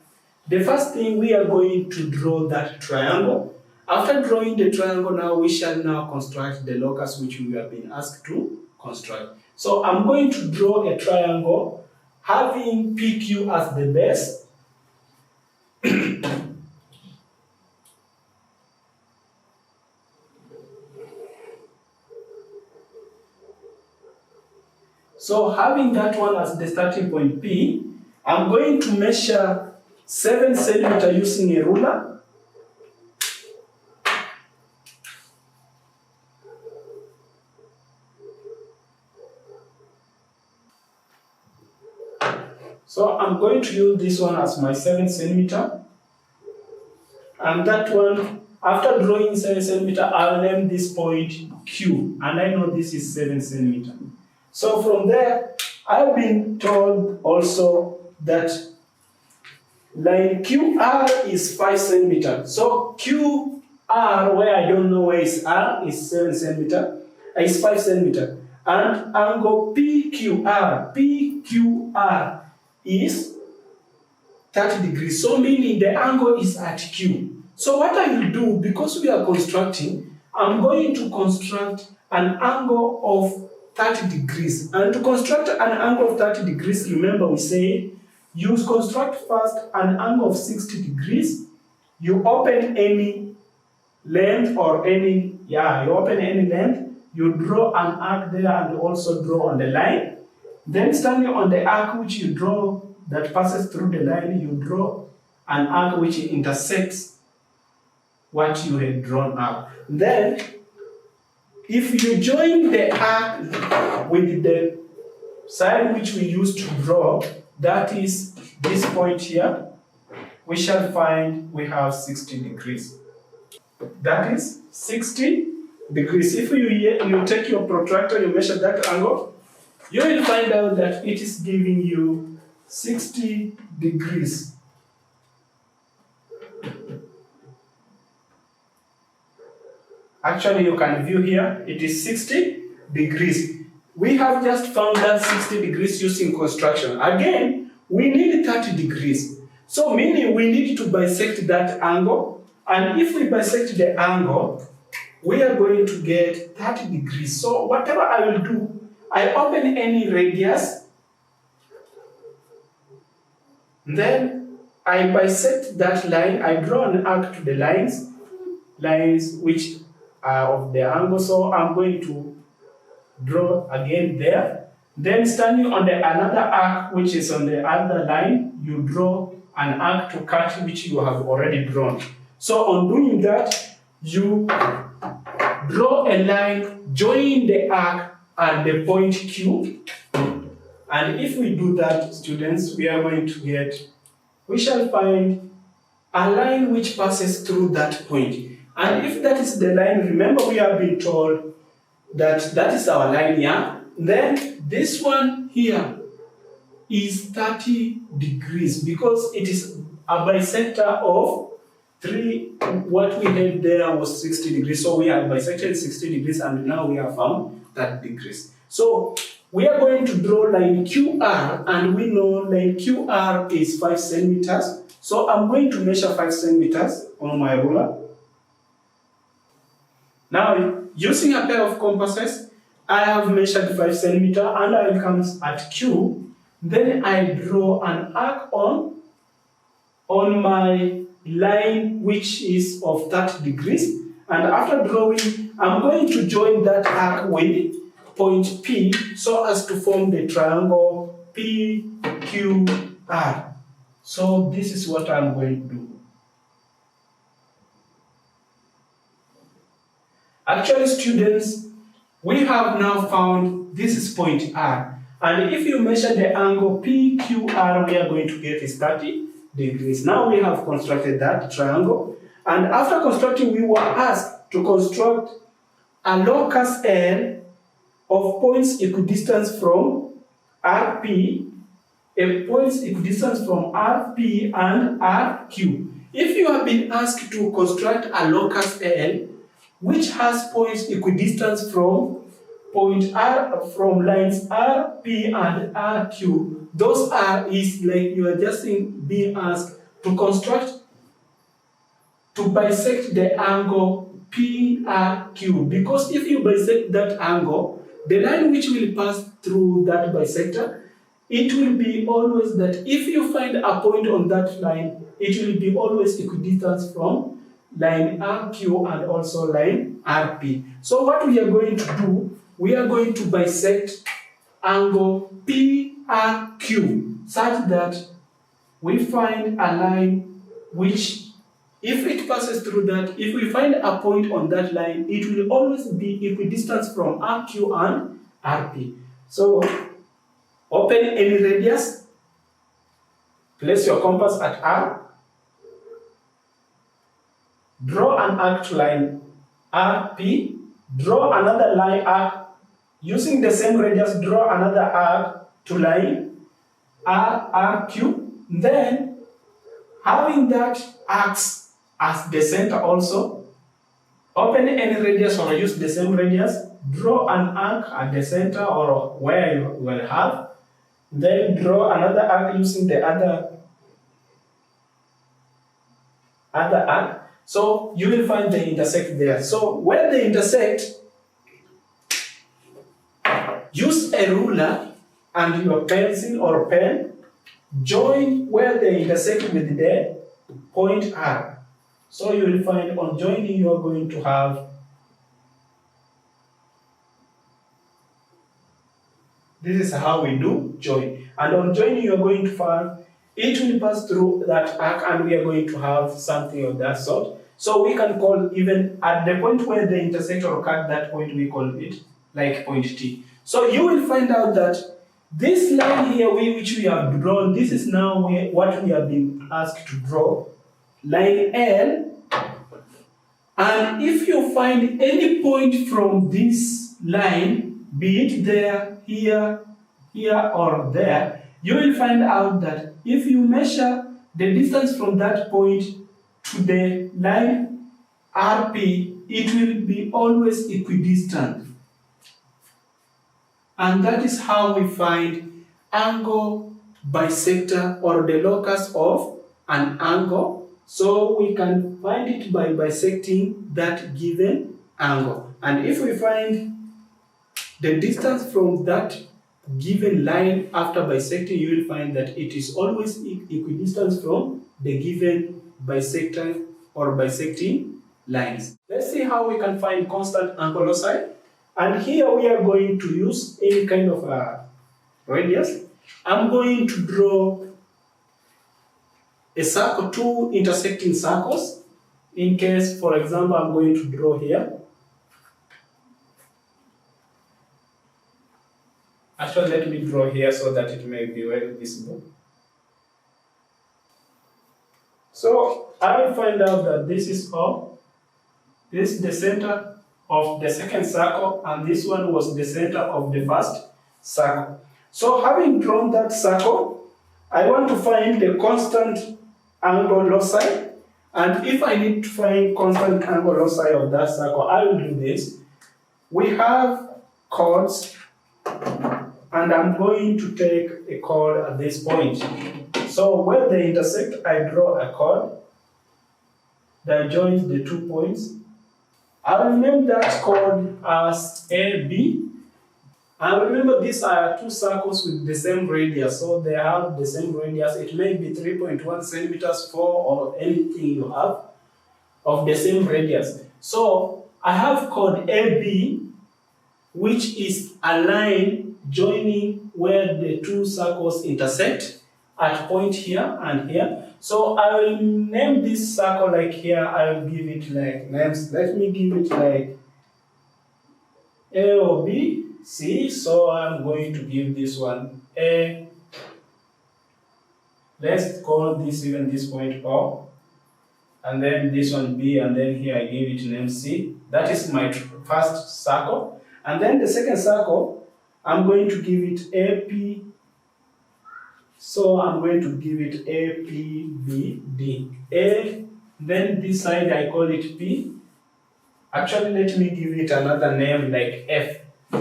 the first thing we are going to draw that triangle. After drawing the triangle, now we shall now construct the locus which we have been asked to construct. So I'm going to draw a triangle having PQ as the base. So having that one as the starting point P, I'm going to measure 7 cm using a ruler. So I'm going to use this one as my 7 cm. And that one, after drawing 7 cm, I'll name this point Q. And I know this is 7 cm. So from there, I've been told also that line QR is 5 cm. So QR, where I don't know where is R, is 7 cm, is 5 cm. And angle PQR is 30 degrees. So meaning the angle is at Q. So what I will do, because we are constructing, I'm going to construct an angle of 30 degrees. And to construct an angle of 30 degrees, remember we say, you construct first an angle of 60 degrees. You open any length or any, you open any length. You draw an arc there and also draw on the line. Then standing on the arc which you draw that passes through the line, you draw an arc which intersects what you had drawn up. Then, if you join the arc with the side which we used to draw, that is this point here, we shall find we have 60 degrees. That is 60 degrees. If you take your protractor, you measure that angle, you will find out that it is giving you 60 degrees. Actually, you can view here, it is 60 degrees. We have just found that 60 degrees using construction. Again, we need 30 degrees. So meaning we need to bisect that angle. And if we bisect the angle, we are going to get 30 degrees. So whatever I will do, I open any radius, then I bisect that line, I draw an arc to the lines which are of the angle. So I'm going to draw again there. Then standing on the another arc which is on the other line, you draw an arc to cut which you have already drawn. So on doing that, you draw a line, join the arc at the point Q. And if we do that, students, we are going to get, we shall find a line which passes through that point. And if that is the line, remember we have been told that that is our line here. Then this one here is 30 degrees because it is a bisector of 3. What we had there was 60 degrees. So we have bisected 60 degrees and now we have found 30 degrees. So we are going to draw line QR, and we know line QR is 5 centimeters. So I'm going to measure 5 centimeters on my ruler. Now, using a pair of compasses, I have measured 5 centimeters and I come at Q. Then I draw an arc on my line which is of 30 degrees. And after drawing, I'm going to join that arc with point P so as to form the triangle PQR. So this is what I'm going to do. Actually, students, we have now found this is point R. And if you measure the angle PQR, we are going to get is 30 degrees. Now we have constructed that triangle. And after constructing, we were asked to construct a locus L of points equidistant from RP, a points equidistant from RP and RQ. If you have been asked to construct a locus L which has points equidistant from point R, from lines RP and RQ, those are is like you are just being asked to construct, to bisect the angle PRQ, because if you bisect that angle, the line which will pass through that bisector, it will be always that if you find a point on that line, it will be always equidistant from line RQ and also line RP. So what we are going to do, we are going to bisect angle PRQ such that we find a line which, if it passes through that, if we find a point on that line, it will always be equidistant from RQ and RP. So open any radius, place your compass at R, draw an arc to line RP, draw another line arc, using the same radius, draw another arc to line RQ, then having that arcs as the center also, open any radius or use the same radius, draw an arc at the center or where you will have, then draw another arc using the other arc. So you will find they intersect there. So when they intersect, use a ruler and your pencil or pen, join where they intersect with the point R. So you will find on joining you are going to have this is how we do join. And on joining you are going to find it will pass through that arc and we are going to have something of that sort. So we can call even at the point where they intersect or cut that point, we call it like point T. So you will find out that this line here which we have drawn, this is now what we have been asked to draw, line L. And if you find any point from this line, be it there, here, or there, you will find out that if you measure the distance from that point to the line RP, it will be always equidistant. And that is how we find angle bisector, or the locus of an angle. So we can find it by bisecting that given angle. And if we find the distance from that given line after bisecting, you will find that it is always equidistant from the given bisector or bisecting lines. Let's see how we can find constant angle loci. And here we are going to use any kind of radius. I'm going to draw a circle, two intersecting circles. In case, for example, I'm going to draw here. Actually, let me draw here so that it may be well visible. So I will find out that this is O. This is the center of the second circle, and this one was the center of the first circle. So having drawn that circle, I want to find the constant angle loci. And if I need to find constant angle loci of that circle, I will do this. We have chords, and I'm going to take a chord at this point. So where they intersect, I draw a chord that joins the 2 points. I will name that chord as AB. And remember, these are two circles with the same radius, so they have the same radius. It may be 3.1 centimeters, 4, or anything you have of the same radius. So I have chord AB, which is a line joining where the two circles intersect at point here and here. So I will name this circle like here. I will give it like names. Let me give it like A or B, C. So I'm going to give this one A. Let's call this even this point O. And then this one B, and then here I give it name C. That is my first circle. And then the second circle, I'm going to give it AP. So I'm going to give it A, P, B, D. A, then this side I call it P. Actually, let me give it another name like F,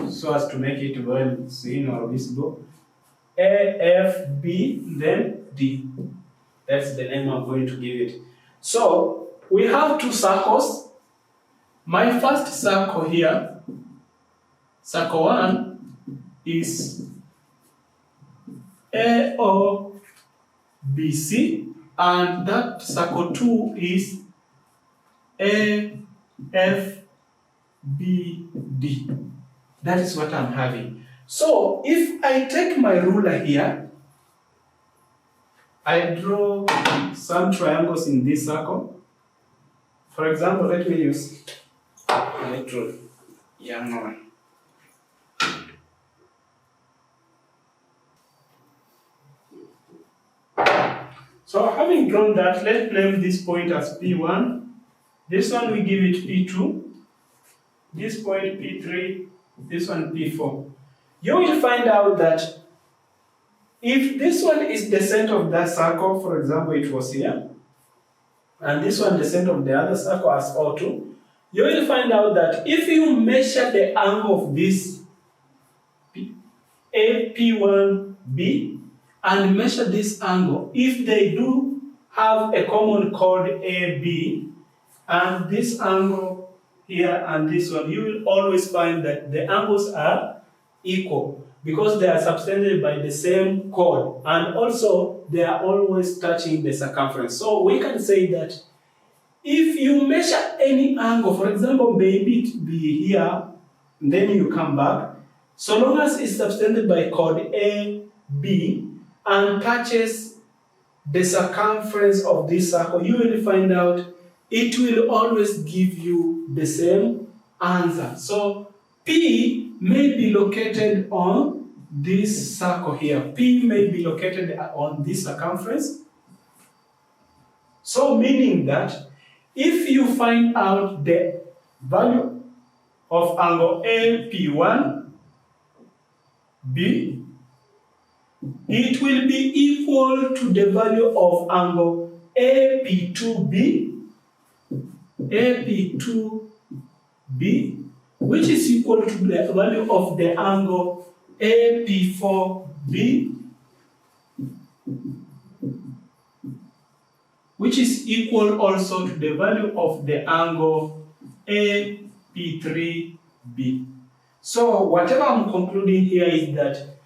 so as to make it well seen or visible. A, F, B, then D. That's the name I'm going to give it. So we have two circles. My first circle here, circle 1, is AOBC, and that circle 2 is AFBD. That is what I'm having. So if I take my ruler here, I draw some triangles in this circle. For example, let me use a little young one. So having drawn that, let's name this point as P1. This one we give it P2. This point P3. This one P4. You will find out that if this one is the center of that circle, for example, it was here, and this one the center of the other circle as O2, you will find out that if you measure the angle of this AP1B and measure this angle, if they do have a common chord AB, and this angle here and this one, you will always find that the angles are equal because they are subtended by the same chord, and also they are always touching the circumference. So we can say that if you measure any angle, for example, maybe it be here, then you come back, so long as it's subtended by chord A, B, and touches the circumference of this circle, you will find out it will always give you the same answer. So P may be located on this circle here. P may be located on this circumference. So meaning that if you find out the value of angle AP1B, it will be equal to the value of angle AP2B, which is equal to the value of the angle AP4B, which is equal also to the value of the angle AP3B. So whatever I'm concluding here is that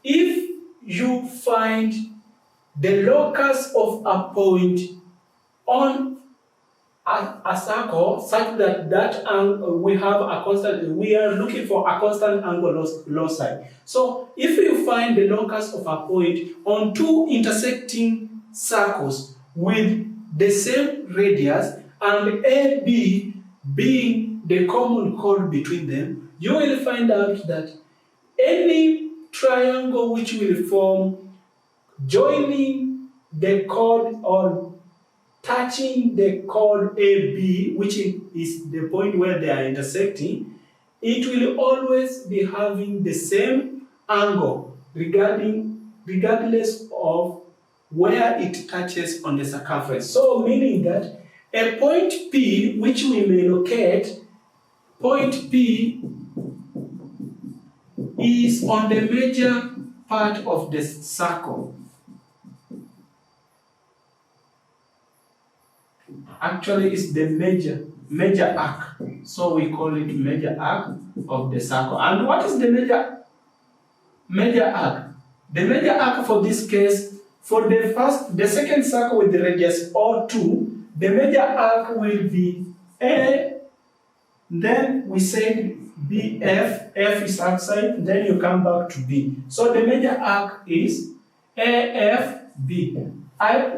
if you find the locus of a point on a circle such that angle we have a constant, we are looking for a constant angle loci. So if you find the locus of a point on two intersecting circles with the same radius and AB being the common chord between them, you will find out that any triangle which will form joining the chord or touching the chord AB, which is the point where they are intersecting, it will always be having the same angle regardless of where it touches on the circumference. So meaning that a point P, which we may locate, point P is on the major part of the circle. Actually, it's the major arc. So we call it major arc of the circle. And what is the major arc? The major arc for this case, for the second circle with the radius O2, the major arc will be A, then we say BF, F is outside, then you come back to B. So the major arc is AFB.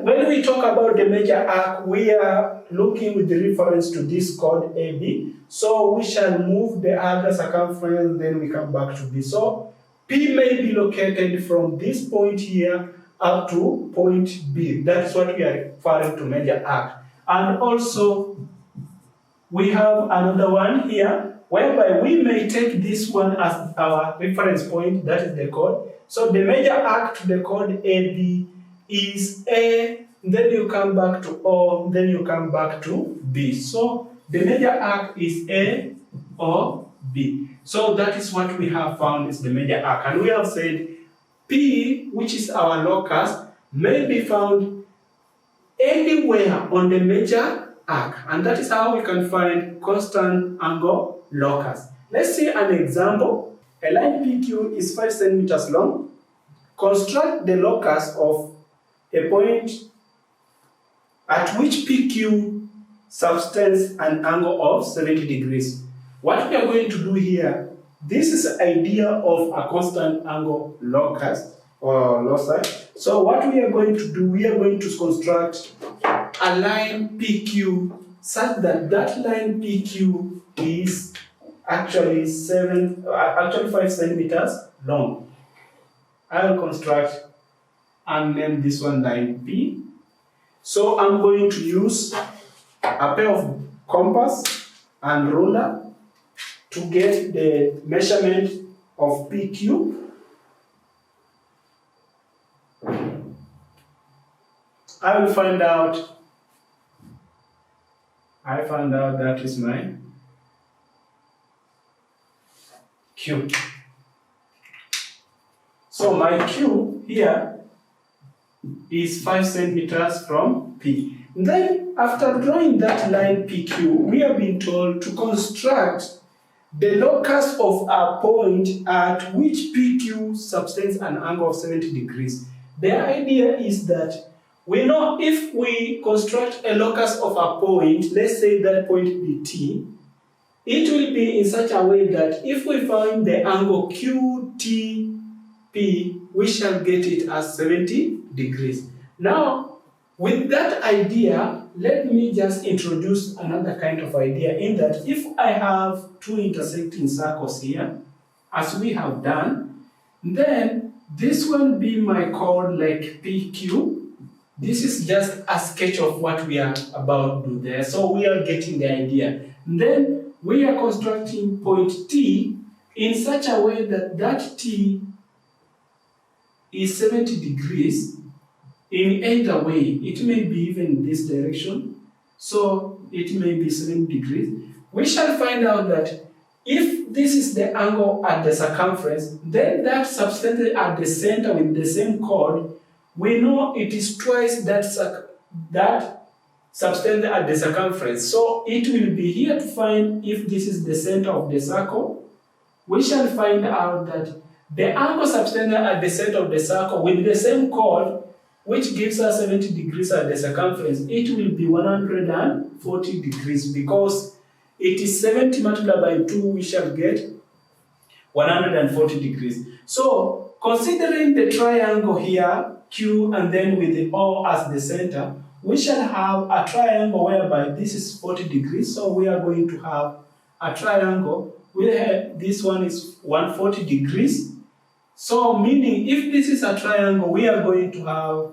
When we talk about the major arc, we are looking with the reference to this chord AB. So we shall move the other circumference, then we come back to B. So P may be located from this point here up to point B. That's what we are referring to major arc. And also, we have another one here, whereby we may take this one as our reference point, that is the chord. So the major arc to the chord AB is A, then you come back to O, then you come back to B. So the major arc is A, O, B. So that is what we have found is the major arc. And we have said P, which is our locus, may be found anywhere on the major arc. And that is how we can find constant angle locus. Let's see an example. A line PQ is 5 centimeters long. Construct the locus of a point at which PQ subtends an angle of 70 degrees. What we are going to do here, this is the idea of a constant angle locus or loci. So what we are going to do, we are going to construct a line PQ such that that line PQ is actually 5 centimeters long. I will construct and name this one line P. So I'm going to use a pair of compass and ruler to get the measurement of PQ. I found out that is my Q. So my Q here is 5 centimeters from P. Then after drawing that line PQ, we have been told to construct the locus of a point at which PQ subtends an angle of 70 degrees. The idea is that we know if we construct a locus of a point, let's say that point be T, it will be in such a way that if we find the angle QTP, we shall get it as 70 degrees. Now, with that idea, let me just introduce another kind of idea in that if I have two intersecting circles here, as we have done, then this will be my chord like PQ. This is just a sketch of what we are about to do there. So we are getting the idea. Then we are constructing point T in such a way that that T is 70 degrees in either way. It may be even in this direction, so it may be 70 degrees. We shall find out that if this is the angle at the circumference, then that subtended at the center with the same chord, we know it is twice that subtended at the circumference. So it will be here to find if this is the center of the circle. We shall find out that the angle subtended at the center of the circle with the same chord, which gives us 70 degrees at the circumference, it will be 140 degrees because it is 70 multiplied by 2, we shall get 140 degrees. So, considering the triangle here, Q, and then with the O as the center, we shall have a triangle whereby this is 40 degrees. So, we are going to have a triangle where this one is 140 degrees. So, meaning if this is a triangle, we are going to have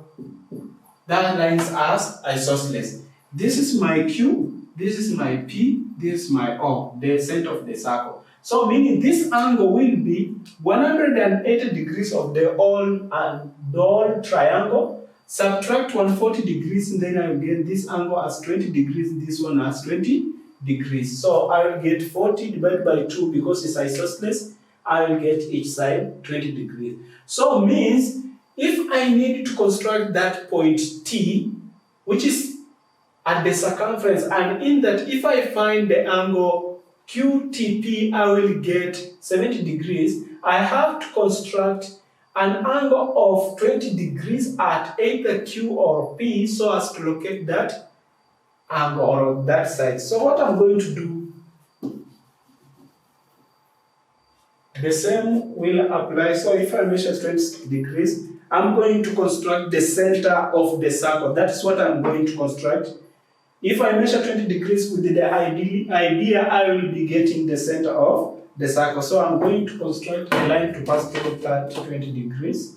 that lines as isosceles. This is my Q, this is my P, this is my O, the center of the circle. So meaning this angle will be 180 degrees of the whole triangle, subtract 140 degrees, and then I will get this angle as 20 degrees, this one as 20 degrees. So I will get 40 divided by 2 because it's isosceles, I will get each side 20 degrees. So means if I need to construct that point T, which is at the circumference, and in that if I find the angle QTP, I will get 70 degrees. I have to construct an angle of 20 degrees at either Q or P so as to locate that angle or that side. So what I'm going to do, the same will apply. So if I measure 20 degrees, I'm going to construct the center of the circle. That is what I'm going to construct. If I measure 20 degrees with the idea, I will be getting the center of the circle. So I'm going to construct a line to pass through that 20 degrees.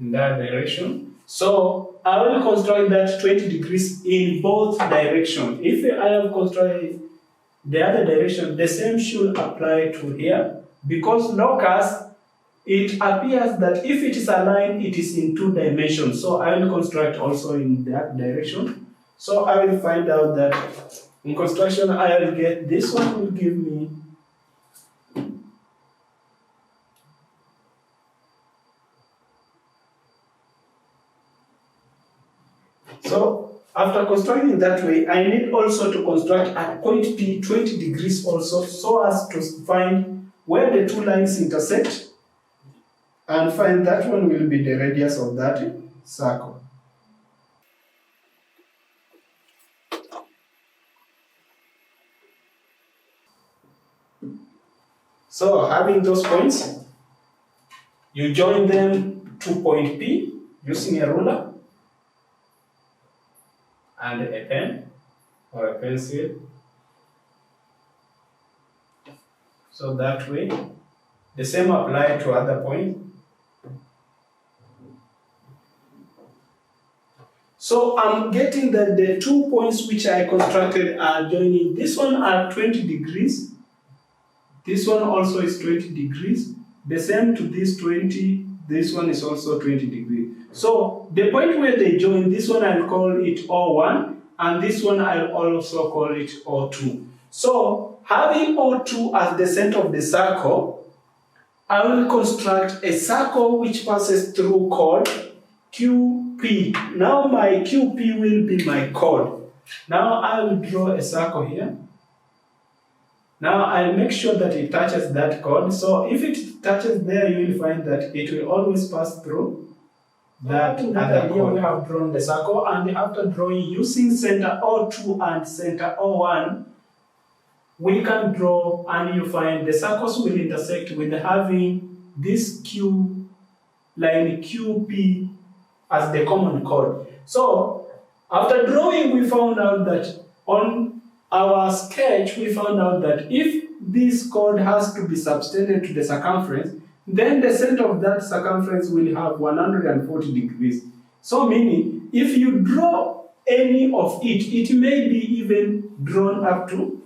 In that direction. So I will construct that 20 degrees in both directions. If I have constructed the other direction, the same should apply to here. Because locus, it appears that if it is a line, it is in 2 dimensions. So I will construct also in that direction. So I will find out that in construction, I will get this one will give me so after constructing that way, I need also to construct at point P 20 degrees also so as to find where the 2 lines intersect and find that one will be the radius of that circle. So having those points, you join them to point P using a ruler and a pen or a pencil. So that way, the same apply to other points. So I'm getting that the 2 points which I constructed are joining. This one are 20 degrees. This one also is 20 degrees. The same to this 20, this one is also 20 degrees. So the point where they join, this one I'll call it O1, and this one I'll also call it O2. So having O2 as the center of the circle, I will construct a circle which passes through chord QP. Now my QP will be my chord. Now I will draw a circle here. Now I'll make sure that it touches that chord. So if it touches there, you will find that it will always pass through that other chord. We have drawn the circle, and after drawing using center O2 and center O1, we can draw, and you find the circles will intersect with having this Q line QP as the common chord. So after drawing, we found out that on our sketch, we found out that if this chord has to be subtended to the circumference, then the center of that circumference will have 140 degrees. So meaning, if you draw any of it. It may be even drawn up to,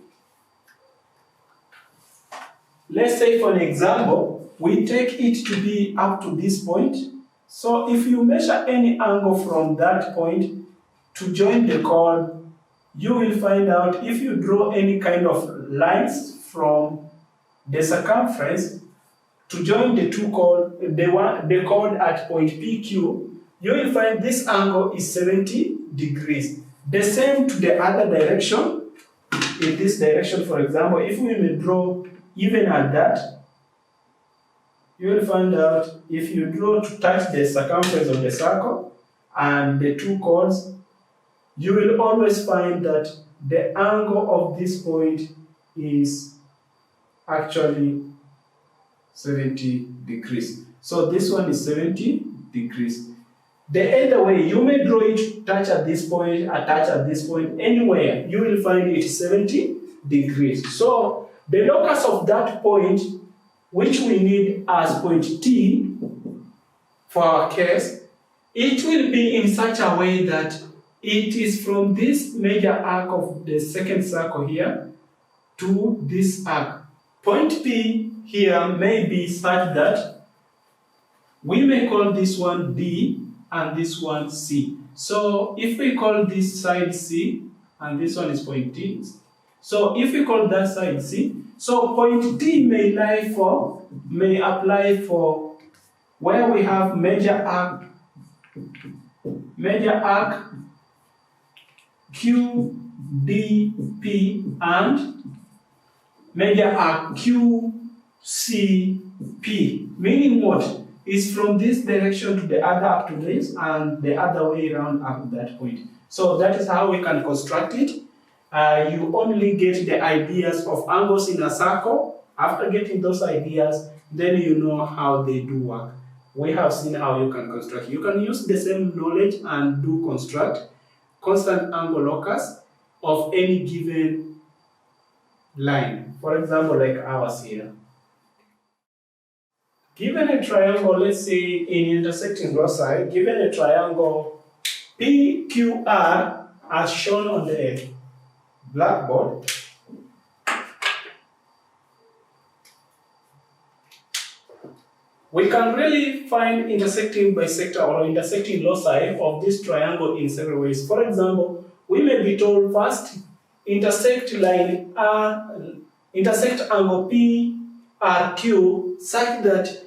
let's say for an example, we take it to be up to this point. So if you measure any angle from that point to join the chord, you will find out if you draw any kind of lines from the circumference to join the two chord, the chord at point PQ, you will find this angle is 70 degrees. The same to the other direction. In this direction, for example, if we will draw even at that, you will find out if you draw to touch the circumference of the circle and the two chords, you will always find that the angle of this point is actually 70 degrees. So this one is 70 degrees. The other way, you may draw it, touch at this point, attach at this point, anywhere, you will find it 70 degrees. So the locus of that point, which we need as point T for our case, it will be in such a way that it is from this major arc of the second circle here to this arc. Point P here may be such that we may call this one D and this one C. So if we call this side C and this one is point T, so if we call that side C, so point T may apply for where we have major arc Q, D, P and major arc Q, C, P. Meaning what? Is from this direction to the other up to this and the other way around up to that point. So that is how we can construct it. You only get the ideas of angles in a circle. After getting those ideas, then you know how they do work. We have seen how you can construct. You can use the same knowledge and do construct constant angle locus of any given line. For example, like ours here. Given a triangle, let's say in intersecting loci, given a triangle PQR as shown on the blackboard, we can really find intersecting bisector or intersecting loci of this triangle in several ways. For example, we may be told first intersect line R, intersect angle PRQ such that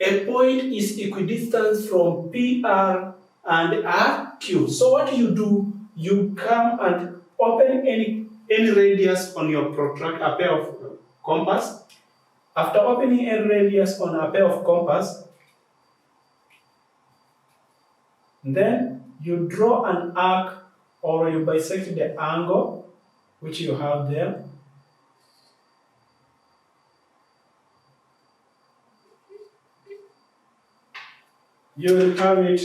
a point is equidistant from PR and RQ. So what you do, you come and open any radius on your protractor, a pair of compass. After opening a radius on a pair of compass, then you draw an arc or you bisect the angle which you have there. You will have it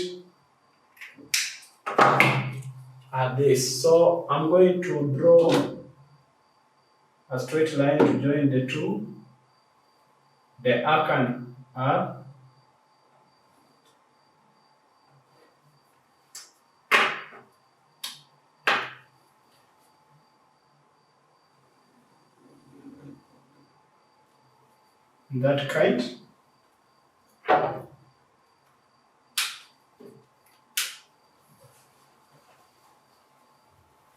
at this. So I'm going to draw a straight line to join the two. The arc and R. That kind.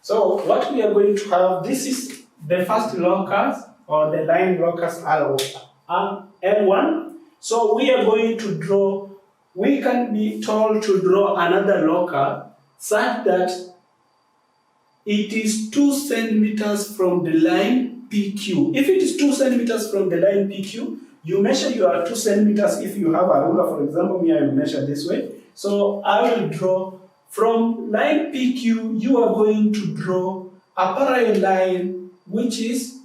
So what we are going to have, this is the first locus or the line locus L1. So we are going to draw, we can be told to draw another locus such that it is 2 centimeters from the line PQ. If it is 2 centimeters from the line PQ, you measure your 2 centimeters. If you have a ruler, for example, me, I will measure this way. So I will draw from line PQ, you are going to draw a parallel line which is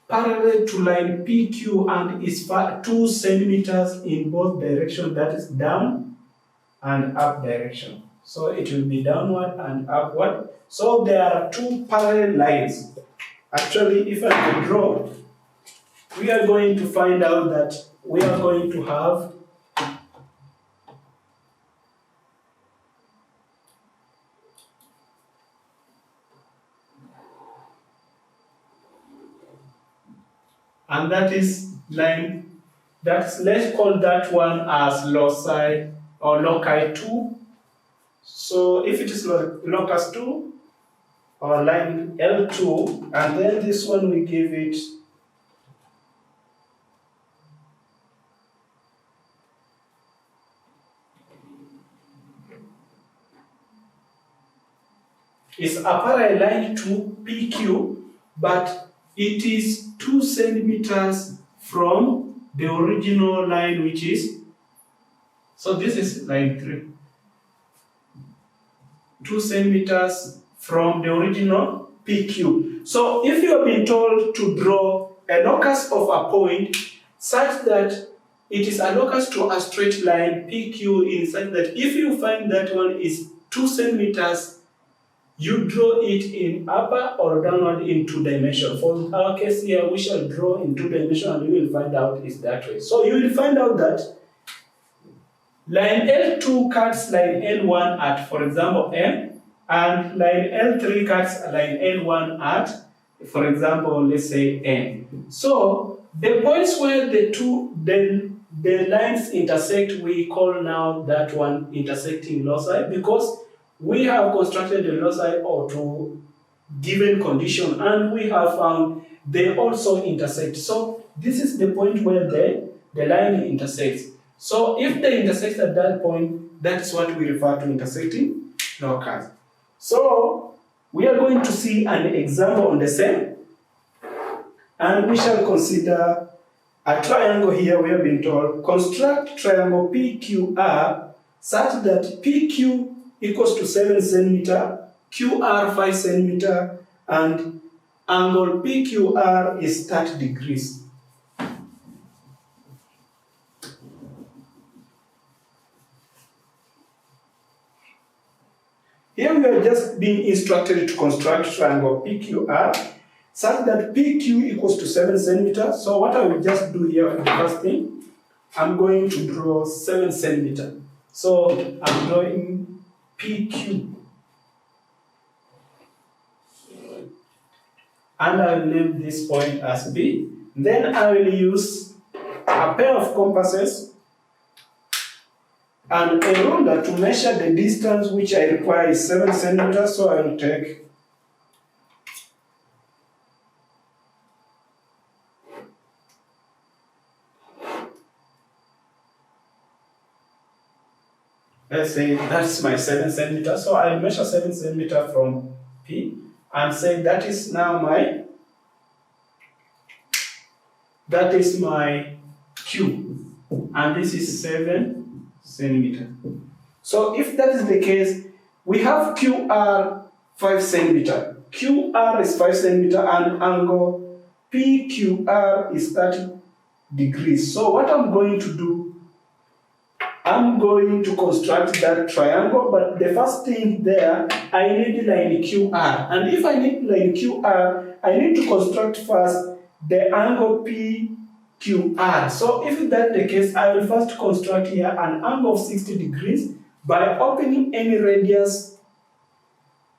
parallel to line PQ and is 2 centimeters in both directions, that is down and up direction. So it will be downward and upward. So there are 2 parallel lines. Actually, if I can draw, we are going to find out that we are going to have and that is line, let's call that one as loci or loci 2. So if it is locus 2 or line L2, and then this one we give it is a parallel line to PQ, but it is 2 centimeters from the original line, which is, so this is line 3. 2 centimeters from the original PQ. So if you have been told to draw a locus of a point such that it is a locus to a straight line PQ, in such that if you find that one is 2 centimeters, you draw it in upper or downward in 2 dimensions. For our case here, we shall draw in 2 dimensions, and we will find out is that way. So you will find out that line L2 cuts line L1 at, for example, M, and line L3 cuts line L1 at, for example, let's say N. So the points where the lines intersect, we call now that one intersecting loci, because we have constructed the loci or to given condition, and we have found they also intersect. So this is the point where the line intersects. So if they intersect at that point, that's what we refer to intersecting locus. So we are going to see an example on the same, and we shall consider a triangle here. We have been told construct triangle PQR such that PQ equals to 7 centimeter, QR 5 centimeter, and angle PQR is 30 degrees. Here we are just being instructed to construct triangle PQR such that PQ equals to 7 centimeters. So what I will just do here for the first thing, I'm going to draw 7 centimeters. So I'm drawing PQ. And I will name this point as B. Then I will use a pair of compasses and a ruler to measure the distance which I require is 7 centimeters. So I will take let's say that's my 7 centimeters. So I measure 7 centimeters from P and say that is now my Q, and this is 7 centimeters. So if that is the case, we have QR 5 centimeters. QR is 5 centimeters and angle PQR is 30 degrees. So what I'm going to do, I'm going to construct that triangle, but the first thing there, I need line QR. And if I need line QR, I need to construct first the angle PQR. So if that's the case, I will first construct here an angle of 60 degrees by opening any radius.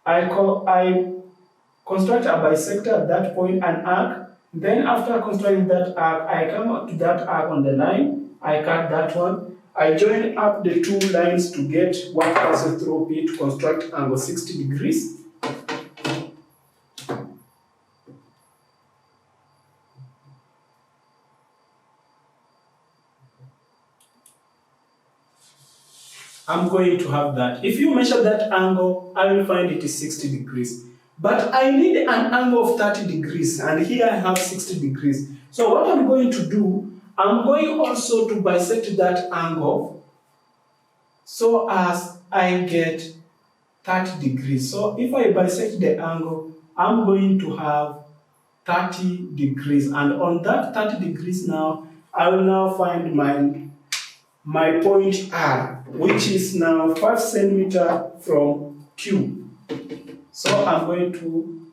I construct a bisector at that point, an arc. Then after constructing that arc, I come up to that arc on the line. I cut that one. I join up the 2 lines to get what passes through P to construct angle 60 degrees. I'm going to have that. If you measure that angle, I will find it is 60 degrees. But I need an angle of 30 degrees, and here I have 60 degrees. So what I'm going to do, I'm going also to bisect that angle so as I get 30 degrees. So if I bisect the angle, I'm going to have 30 degrees. And on that 30 degrees now, I will now find my point R, which is now 5 centimeters from Q. So I'm going to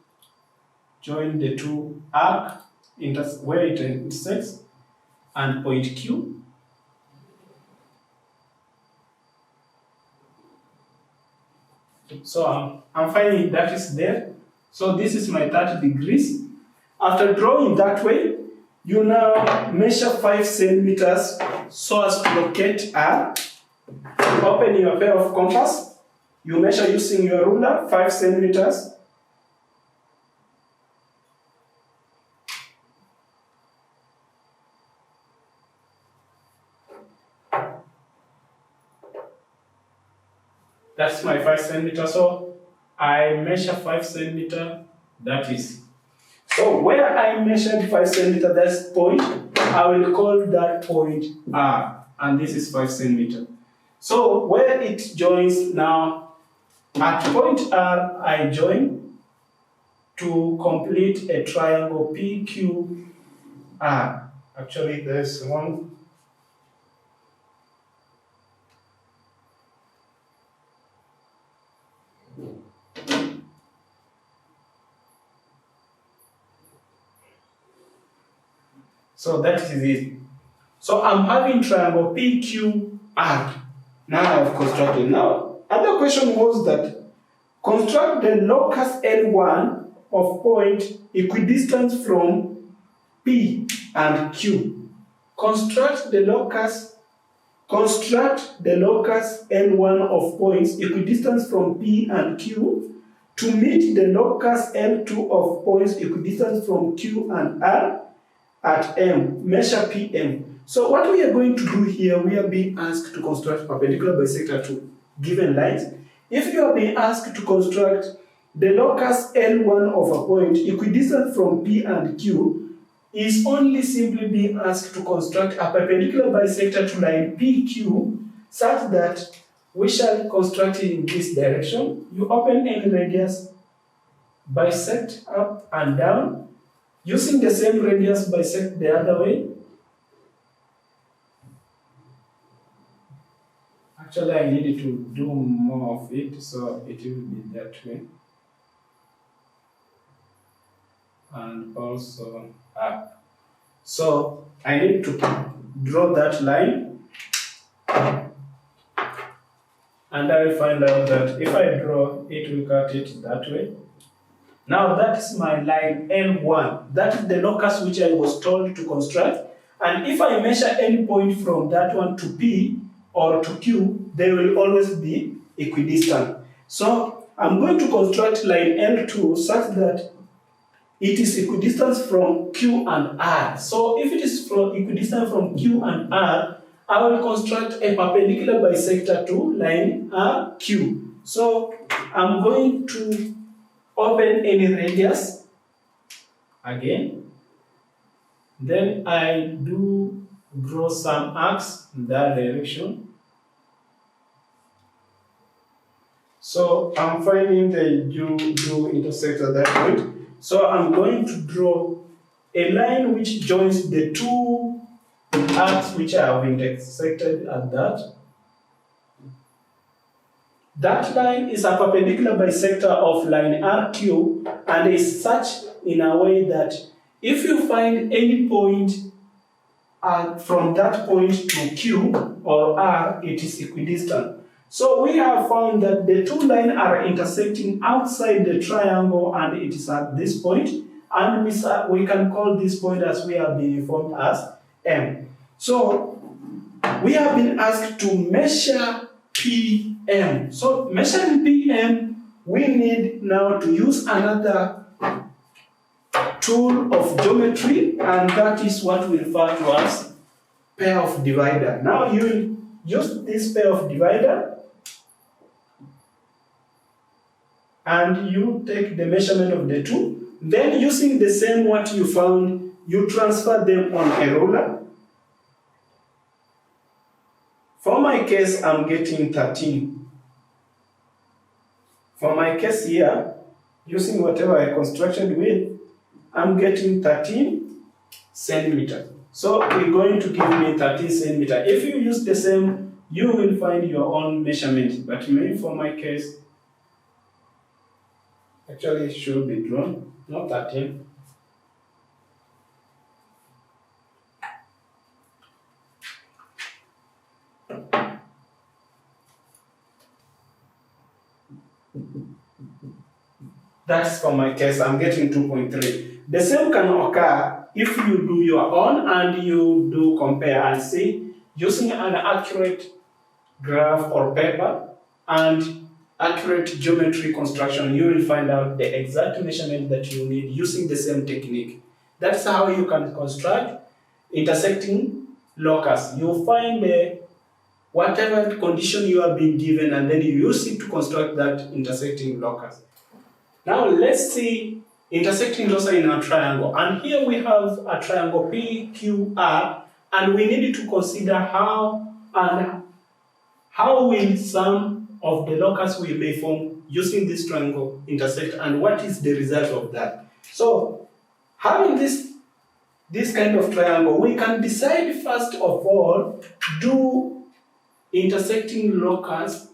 join the 2 arcs where it intersects and point Q. So I'm finding that is there. So this is my 30 degrees. After drawing that way, you now measure 5 centimeters so as to locate R. Open your pair of compass. You measure using your ruler 5 centimeters. That's my 5 centimeters. So I measure 5 centimeters. That is. So where I measured 5 centimeters, that's point, I will call that point R. And this is 5 centimeters. So where it joins now, at point R, I join to complete a triangle PQR. Actually, there's one. So that is it. So I'm having triangle PQR. Now I've constructed. Now, other question was that construct the locus L1 of point equidistant from P and Q. Construct the locus L1 of points equidistant from P and Q to meet the locus L2 of points equidistant from Q and R at M. Measure PM. So what we are going to do here, we are being asked to construct perpendicular bisector to given lines. If you are being asked to construct the locus L1 of a point equidistant from P and Q, is only simply being asked to construct a perpendicular bisector to line PQ such that we shall construct it in this direction. You open any radius, bisect up and down. Using the same radius, bisect the other way. Actually, I needed to do more of it, so it will be that way. And also up. So I need to draw that line. And I will find out that if I draw, it will cut it that way. Now that is my line L1. That is the locus which I was told to construct. And if I measure any point from that one to P or to Q, they will always be equidistant. So I'm going to construct line L2 such that it is equidistant from Q and R. So if it is equidistant from Q and R, I will construct a perpendicular bisector to line RQ. So I'm going to open any radius again. Then I do draw some arcs in that direction. So I'm finding the do intersect at that point. So I'm going to draw a line which joins the two arcs which I have intersected at that. That line is a perpendicular bisector of line RQ and is such in a way that if you find any point from that point to Q or R, it is equidistant. So we have found that the two lines are intersecting outside the triangle and it is at this point, and we can call this point as we have been informed as M. So we have been asked to measure PM. So measuring PM, we need now to use another tool of geometry, and that is what we refer to as pair of divider. Now you will use this pair of divider and you take the measurement of the two. Then using the same what you found, you transfer them on a ruler. For my case, I'm getting 13. For my case here, using whatever I constructed with, I'm getting 13 centimeters. So it's going to give me 13 centimeters. If you use the same, you will find your own measurement. But maybe for my case, actually it should be drawn, not 13. That's for my case, I'm getting 2.3. The same can occur if you do your own and you do compare and see, using an accurate graph or paper and accurate geometry construction, you will find out the exact measurement that you need using the same technique. That's how you can construct intersecting locus. You find whatever condition you are being given and then you use it to construct that intersecting locus. Now let's see intersecting loci in a triangle. And here we have a triangle PQR, and we need to consider how will some of the locus we may form using this triangle intersect, and what is the result of that. So having this kind of triangle, we can decide first of all, do intersecting locus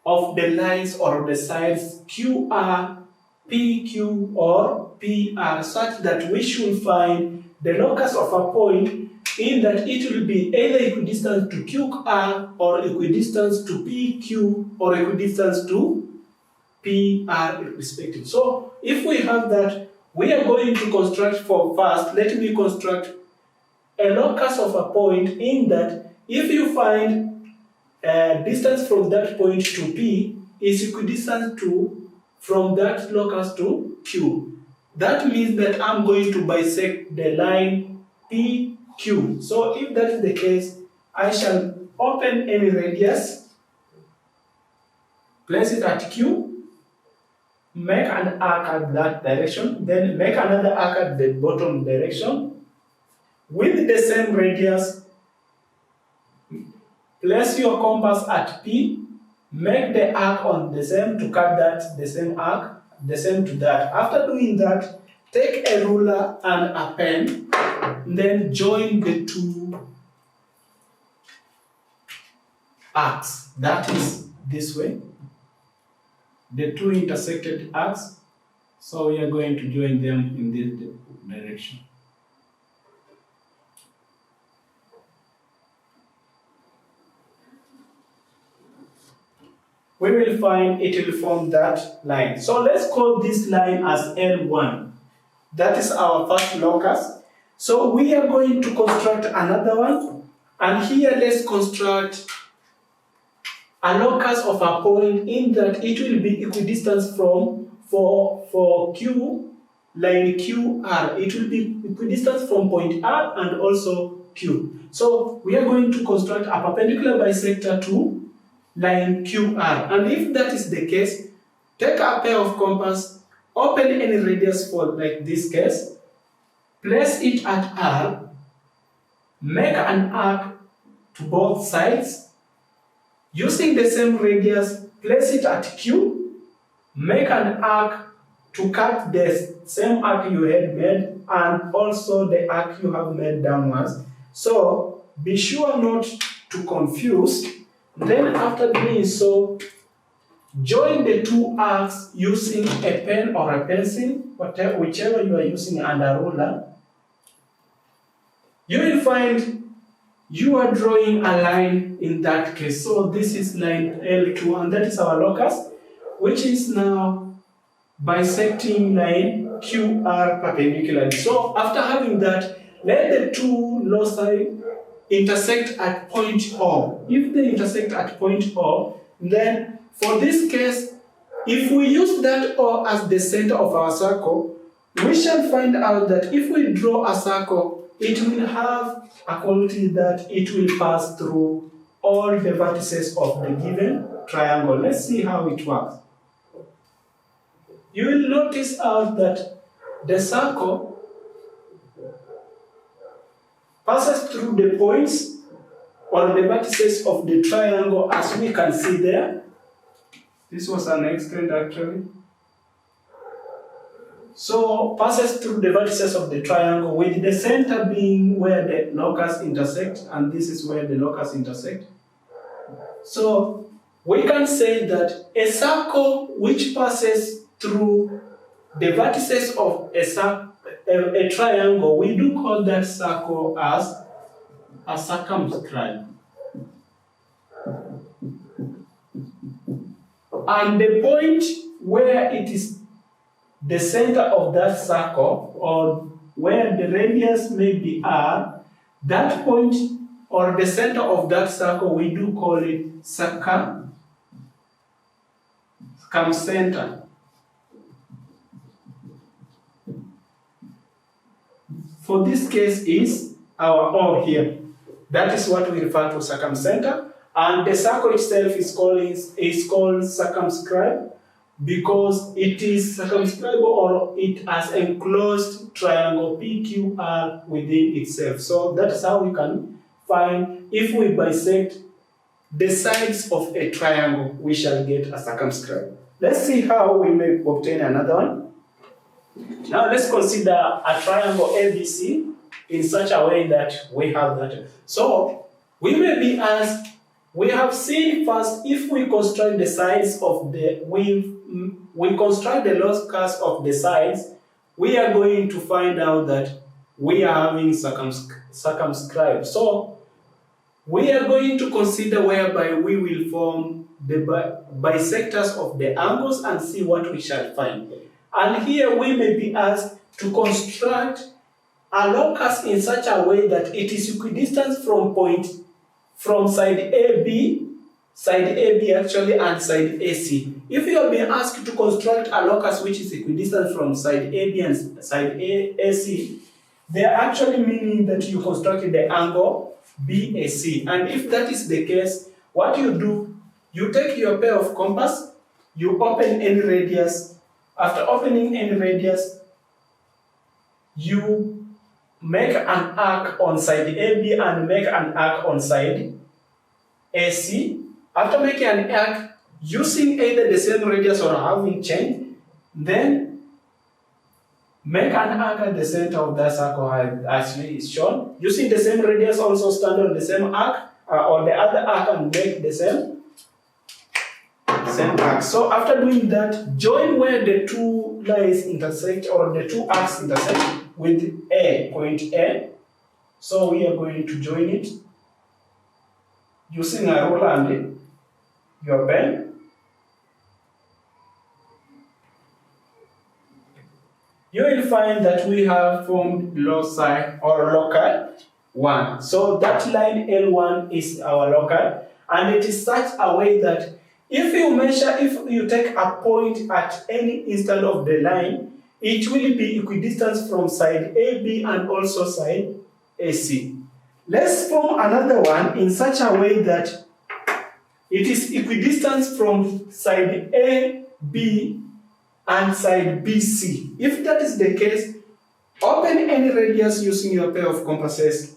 of the lines or the sides QR, PQ or PR, such that we should find the locus of a point in that it will be either equidistant to QR or equidistant to PQ or equidistant to PR respectively. So if we have that, we are going to construct first, let me construct a locus of a point in that if you find distance from that point to P is equidistant to from that locus to Q. That means that I'm going to bisect the line PQ. So if that is the case, I shall open any radius, place it at Q, make an arc at that direction, then make another arc at the bottom direction with the same radius. Place your compass at P, make the arc on the same to cut that, the same arc, the same to that. After doing that, take a ruler and a pen, then join the two arcs. That is this way, the two intersected arcs. So we are going to join them in this direction. We will find it will form that line. So let's call this line as L1. That is our first locus. So we are going to construct another one. And here let's construct a locus of a point in that it will be equidistant from, for Q, line QR. It will be equidistant from point R and also Q. So we are going to construct a perpendicular bisector to line QR, and if that is the case, take a pair of compass, open any radius for like this case, place it at R, make an arc to both sides, using the same radius, place it at Q, make an arc to cut the same arc you had made and also the arc you have made downwards. So be sure not to confuse. Then after doing so, join the two arcs using a pen or a pencil, whichever you are using, and a ruler. You will find you are drawing a line in that case. So this is line L2, and that is our locus, which is now bisecting line QR perpendicularly. So after having that, let the two loci intersect at point O. If they intersect at point O, then for this case, if we use that O as the center of our circle, we shall find out that if we draw a circle, it will have a quality that it will pass through all the vertices of the given triangle. Let's see how it works. You will notice out that the circle passes through the points or the vertices of the triangle, as we can see there. This was an extent actually. So passes through the vertices of the triangle, with the center being where the locus intersect, and this is where the locus intersect. So we can say that a circle which passes through the vertices of a triangle, we do call that circle as a circumscribe. And the point where it is the center of that circle, or where the radius may be R, that point or the center of that circle, we do call it circumcenter. For this case is our O here. That is what we refer to circumcenter. And the circle itself is called circumscribe because it is circumscribable or it has enclosed triangle PQR within itself. So that's how we can find, if we bisect the sides of a triangle, we shall get a circumscribe. Let's see how we may obtain another one. Now let's consider a triangle ABC in such a way that we have that. So we may be asked, we have seen first, if we construct the sides of the, we construct the locus of the sides, we are going to find out that we are having circumscribed. So we are going to consider whereby we will form the bisectors of the angles and see what we shall find. And here we may be asked to construct a locus in such a way that it is equidistant from side AB actually, and side AC. If you have been asked to construct a locus which is equidistant from side AB and side AC, they are actually meaning that you constructed the angle BAC. And if that is the case, what you do, you take your pair of compass, you open any radius. After opening any radius, you make an arc on side AB and make an arc on side AC. After making an arc, using either the same radius or having change, then make an arc at the center of that circle as is shown. Using the same radius, also stand on the same arc or the other arc and make the same arc. So after doing that, join where the two lines intersect or the two arcs intersect with point A. So we are going to join it using a ruler and your pen. You will find that we have formed loci or loci 1. So that line L1 is our loci, and it is such a way that if you take a point at any instant of the line, it will be equidistant from side AB and also side AC. Let's form another one in such a way that it is equidistant from side AB and side BC. If that is the case, open any radius using your pair of compasses.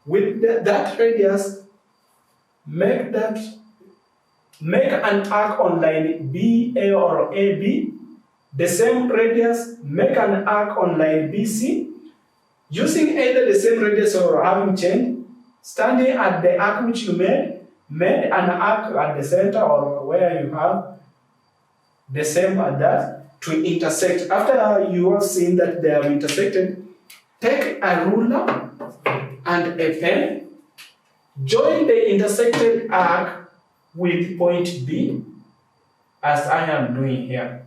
With that radius, make an arc on line BA or AB. The same radius, make an arc on line BC. Using either the same radius or having change, standing at the arc which you made an arc at the center or where you have the same at that to intersect. After you have seen that they have intersected, take a ruler and a pen, join the intersected arc with point B, as I am doing here.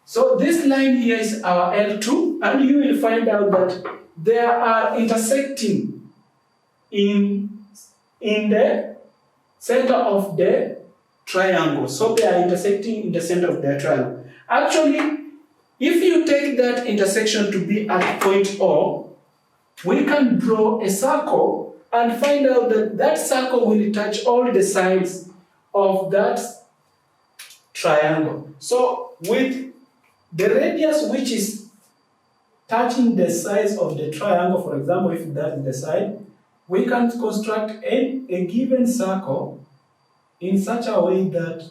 So this line here is our L2, and you will find out that they are intersecting in the center of the triangle. So they are intersecting in the center of the triangle. Actually, if you take that intersection to be at point O, we can draw a circle and find out that that circle will touch all the sides of that triangle. So with the radius which is touching the sides of the triangle, for example, if that is the side, we can construct a given circle in such a way that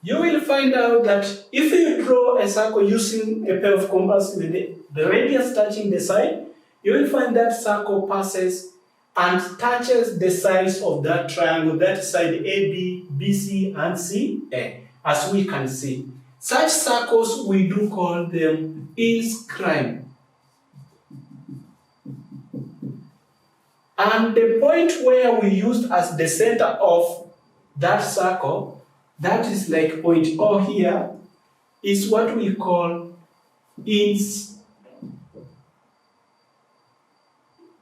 you will find out that if you draw a circle using a pair of compass with the radius touching the side, you will find that circle passes and touches the sides of that triangle, that side AB, BC, and CA, as we can see. Such circles, we do call them inscribed. And the point where we used as the center of that circle, that is like point O here, is what we call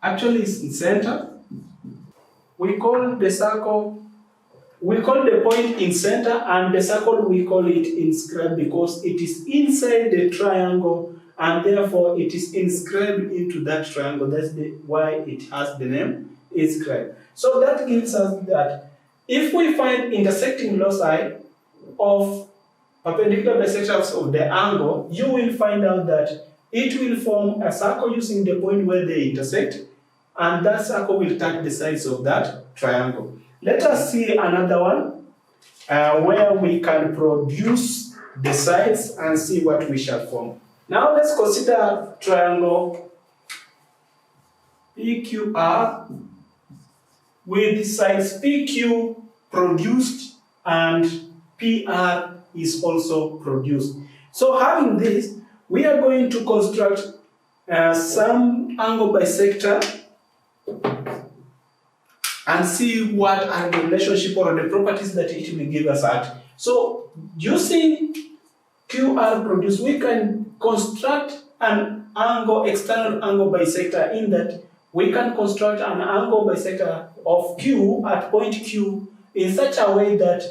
actually it's in center. We call the circle, we call the point in center, and the circle we call it inscribed because it is inside the triangle and therefore it is inscribed into that triangle. That's why it has the name inscribed. So that gives us that if we find intersecting loci of perpendicular bisectors of the angle, you will find out that it will form a circle using the point where they intersect, and that circle will touch the sides of that triangle. Let us see another one where we can produce the sides and see what we shall form. Now let's consider triangle PQR with sides PQ produced and PR is also produced. So having this, we are going to construct some angle bisector and see what are the relationship or the properties that it will give us at. So using QR produced, we can construct an angle, external angle bisector, in that we can construct an angle bisector of Q at point Q in such a way that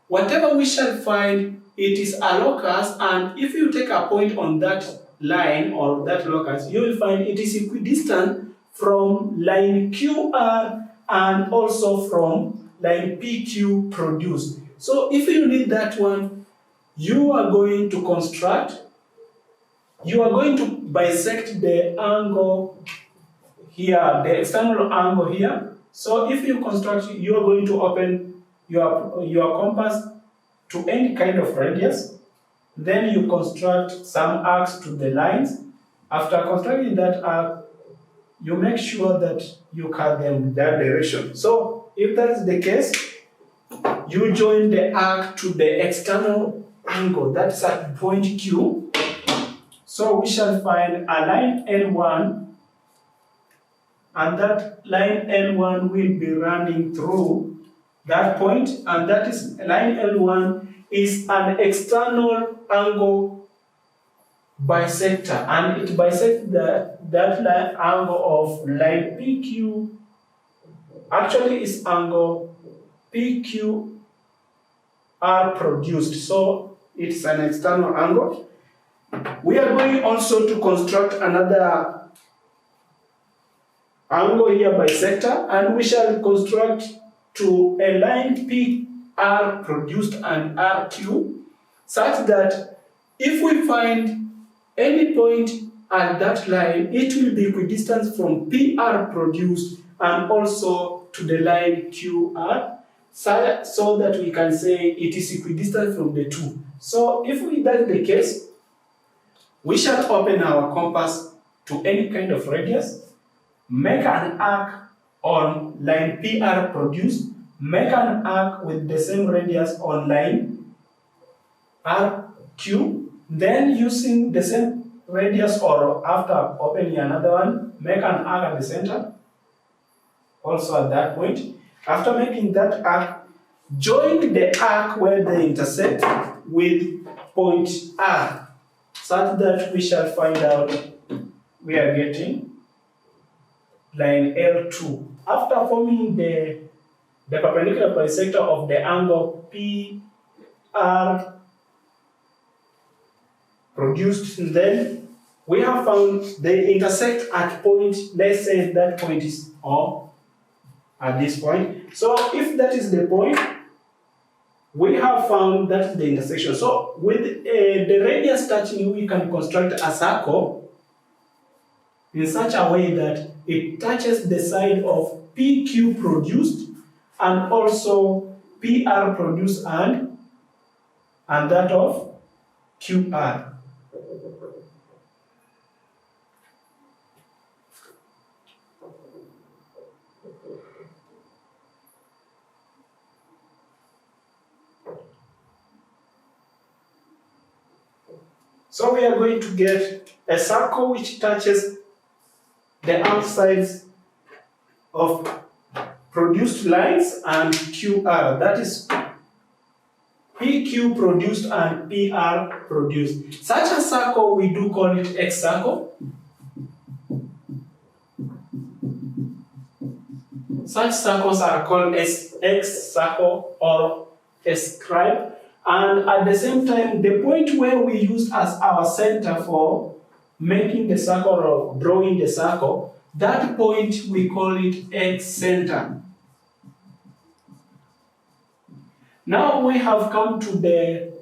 whatever we shall find, it is a locus, and if you take a point on that line or that locus, you will find it is equidistant from line QR and also from line PQ produced. So if you need that one, you are going to construct, you are going to bisect the angle here, the external angle here. So if you construct, you are going to open your compass to any kind of radius. Then you construct some arcs to the lines. After constructing that arc, you make sure that you cut them that direction. So if that is the case, you join the arc to the external angle, that's at point Q. So we shall find a line L1, and that line L1 will be running through that point, and that is line L1 is an external angle bisector, and it bisects that line angle of line PQ. Actually, is angle PQ are produced, so it's an external angle. We are going also to construct another angle here bisector, and we shall construct to a line PR produced and RQ, such that if we find any point at that line, it will be equidistant from PR produced and also to the line QR, so that we can say it is equidistant from the two. So if that is the case, we shall open our compass to any kind of radius, make an arc on line PR produced, make an arc with the same radius on line RQ, then using the same radius, or after opening another one, make an arc at the center, also at that point. After making that arc, join the arc where they intersect with point R, such that we shall find out we are getting line L2. After forming the perpendicular bisector of the angle PR produced, then we have found they intersect at point, let's say that point is O at this point. So if that is the point, we have found that the intersection. So with the radius touching, we can construct a circle in such a way that it touches the side of PQ produced and also PR produced and that of QR. So we are going to get a circle which touches the outsides of produced lines and QR, that is PQ produced and PR produced. Such a circle, we do call it X circle. Such circles are called as X circle or scribe. And at the same time, the point where we use as our center for making the circle or drawing the circle, that point we call it X center. Now we have come to the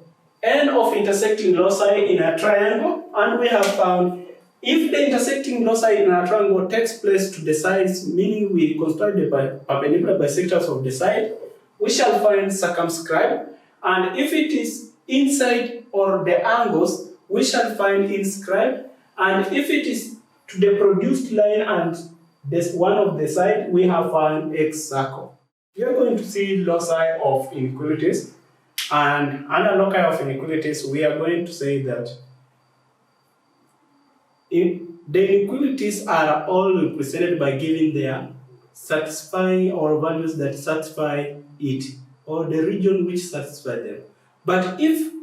end of intersecting loci in a triangle, and we have found if the intersecting loci in a triangle takes place to the sides, meaning we construct the perpendicular bisectors of the side, we shall find circumscribed, and if it is inside or the angles, we shall find inscribed, and if it is to the produced line and this one of the side, we have found X circle. We are going to see loci of inequalities, and under loci of inequalities, we are going to say that the inequalities are all represented by giving their satisfying or values that satisfy it, or the region which satisfy them. But if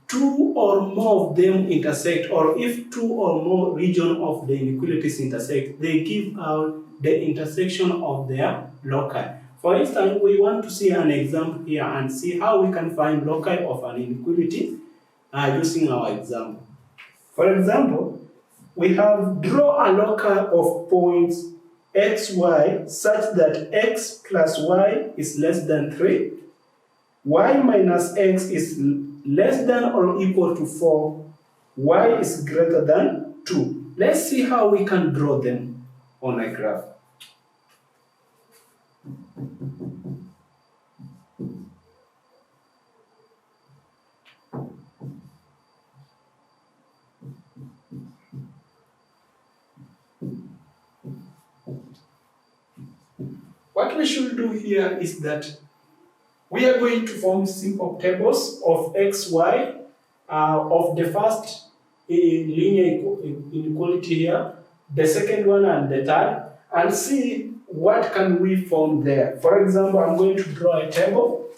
two or more of them intersect, or if two or more regions of the inequalities intersect, they give out the intersection of their loci. For instance, we want to see an example here and see how we can find loci of an inequality using our example. For example, we have draw a loci of points x, y such that x plus y is less than 3, y minus x is less than or equal to 4, y is greater than 2. Let's see how we can draw them on a graph. What we should do here is that we are going to form simple tables of x, y of the first linear inequality here, the second one and the third, and see what can we form there. For example, I'm going to draw a table.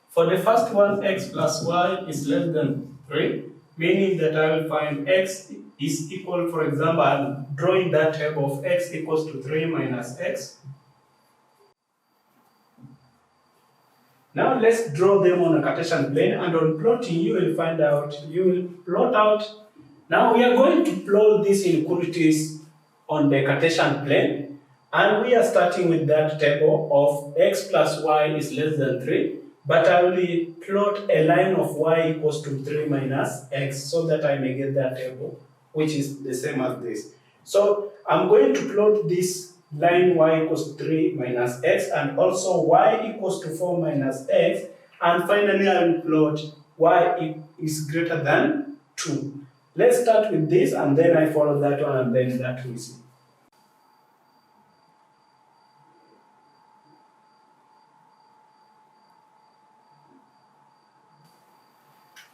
For the first one, x plus y is less than 3, meaning that I will find x is equal, for example, I'm drawing that table of x equals to 3 minus x. Now let's draw them on a Cartesian plane, and on plotting you will find out, you will plot out. Now we are going to plot these inequalities on the Cartesian plane, and we are starting with that table of x plus y is less than 3, but I will plot a line of y equals to 3 minus x so that I may get that table, which is the same as this. So I'm going to plot this line y equals 3 minus x, and also y equals to 4 minus x, and finally I will plot y is greater than 2. Let's start with this, and then I follow that one, and then that we see.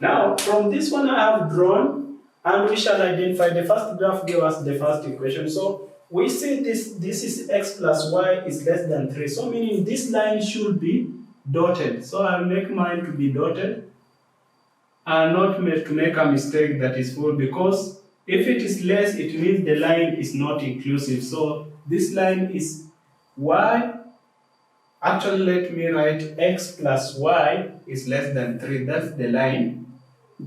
Now, from this one I have drawn, and we shall identify the first graph gave us the first equation. So we see this is x plus y is less than 3. So meaning this line should be dotted. So I'll make mine to be dotted and not to make a mistake that is full, because if it is less, it means the line is not inclusive. So this line is y. Actually, let me write x plus y is less than 3. That's the line.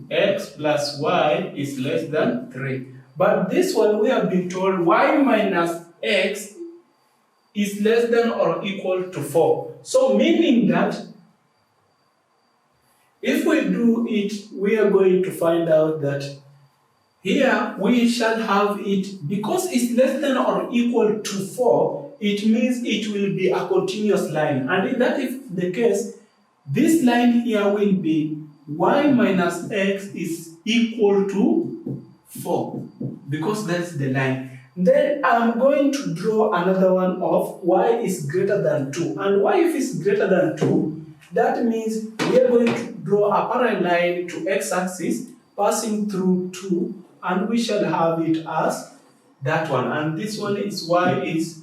X plus y is less than 3. But this one we have been told y minus x is less than or equal to 4. So meaning that if we do it, we are going to find out that here we shall have it, because it's less than or equal to 4, it means it will be a continuous line. And if that is the case, this line here will be y minus x is equal to 4, because that's the line. Then I'm going to draw another one of y is greater than 2. And y if it's greater than 2, that means we are going to draw a parallel line to x-axis passing through 2, and we shall have it as that one. And this one is y is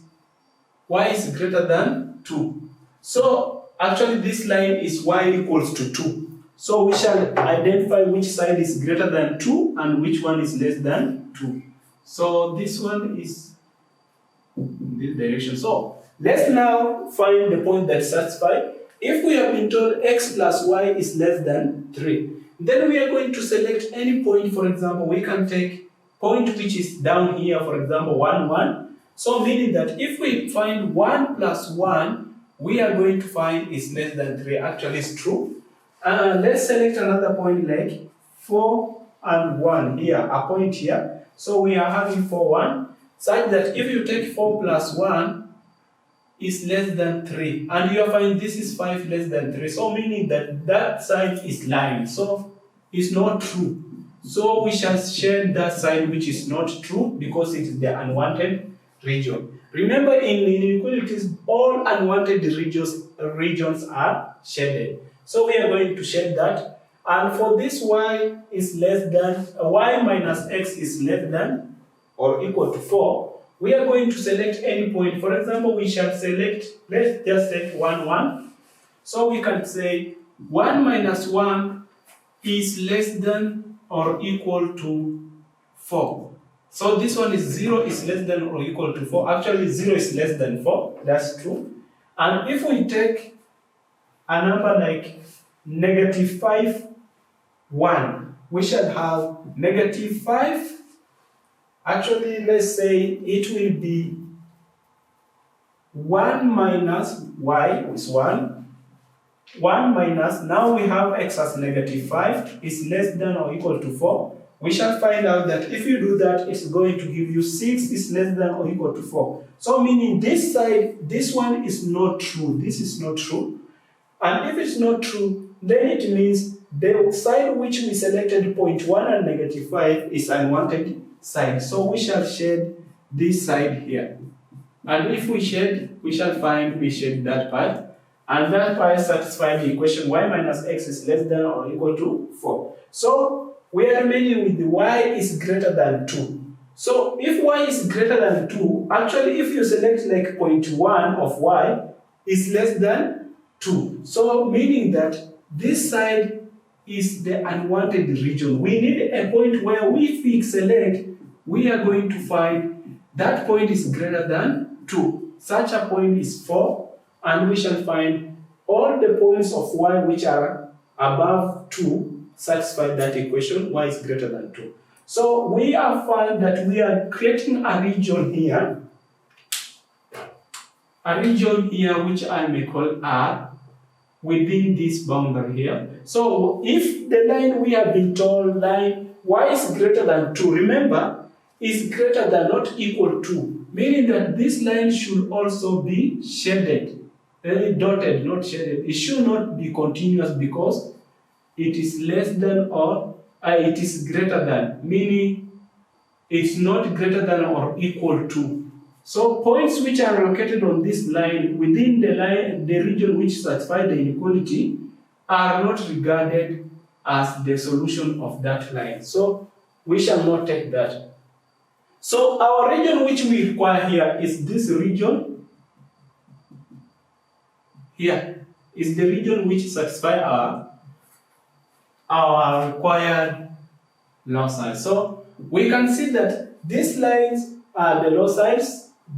y is greater than 2. So actually this line is y equals to 2. So we shall identify which side is greater than 2 and which one is less than 2. So this one is in this direction. So let's now find the point that satisfies. If we have been told x plus y is less than 3, then we are going to select any point. For example, we can take point which is down here, for example, 1, 1. So meaning that if we find 1 plus 1, we are going to find is less than 3. Actually, it's true. Let's select another point like 4 and 1 here, a point here. So we are having 4, 1, such that if you take 4 plus 1, is less than 3, and you find this is 5 less than 3, so meaning that that side is lying, so it's not true. So we shall shade that side which is not true because it is the unwanted region. Remember, in inequalities, all unwanted regions are shaded. So we are going to shade that, and for this y is less than y minus x is less than or equal to 4. We are going to select any point. For example, we shall select, let's just take 1, 1. So we can say 1 minus 1 is less than or equal to 4. So this one is 0 is less than or equal to 4. Actually, 0 is less than 4. That's true. And if we take a number like negative 5, 1, we shall have negative 5. Actually, let's say it will be 1 minus y is 1. 1 minus, now we have x as negative 5 is less than or equal to 4. We shall find out that if you do that, it's going to give you 6 is less than or equal to 4. So meaning this side, this one is not true. This is not true. And if it's not true, then it means the side which we selected, point 1 and negative 5, is unwanted side. So we shall shade this side here. And if we shade, we shall find we shade that part. And that part satisfies the equation y minus x is less than or equal to 4. So we are remaining with the y is greater than 2. So if y is greater than 2, actually if you select like point 1 of y is less than 2. So meaning that this side is the unwanted region. We need a point where if we select, we are going to find that point is greater than 2. Such a point is 4, and we shall find all the points of y which are above 2 satisfy that equation, y is greater than 2. So we have found that we are creating a region here which I may call R within this boundary here. So if the line we have been told line y is greater than 2, remember, is greater than not equal to, meaning that this line should also be shaded, dotted, not shaded. It should not be continuous because it is less than or it is greater than, meaning it's not greater than or equal to. So points which are located on this line within the line, the region which satisfies the inequality, are not regarded as the solution of that line. So we shall not take that. So our region which we require here is this region. Here is the region which satisfies our required loci. So we can see that these lines are the loci.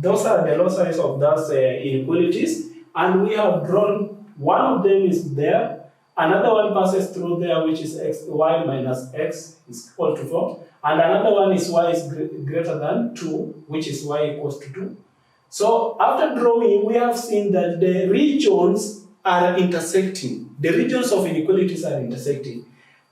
Those are the loci of those inequalities, and we have drawn one of them is there. Another one passes through there, which is y minus x is equal to 4. And another one is y is greater than 2, which is y equals to 2. So after drawing, we have seen that the regions are intersecting. The regions of inequalities are intersecting,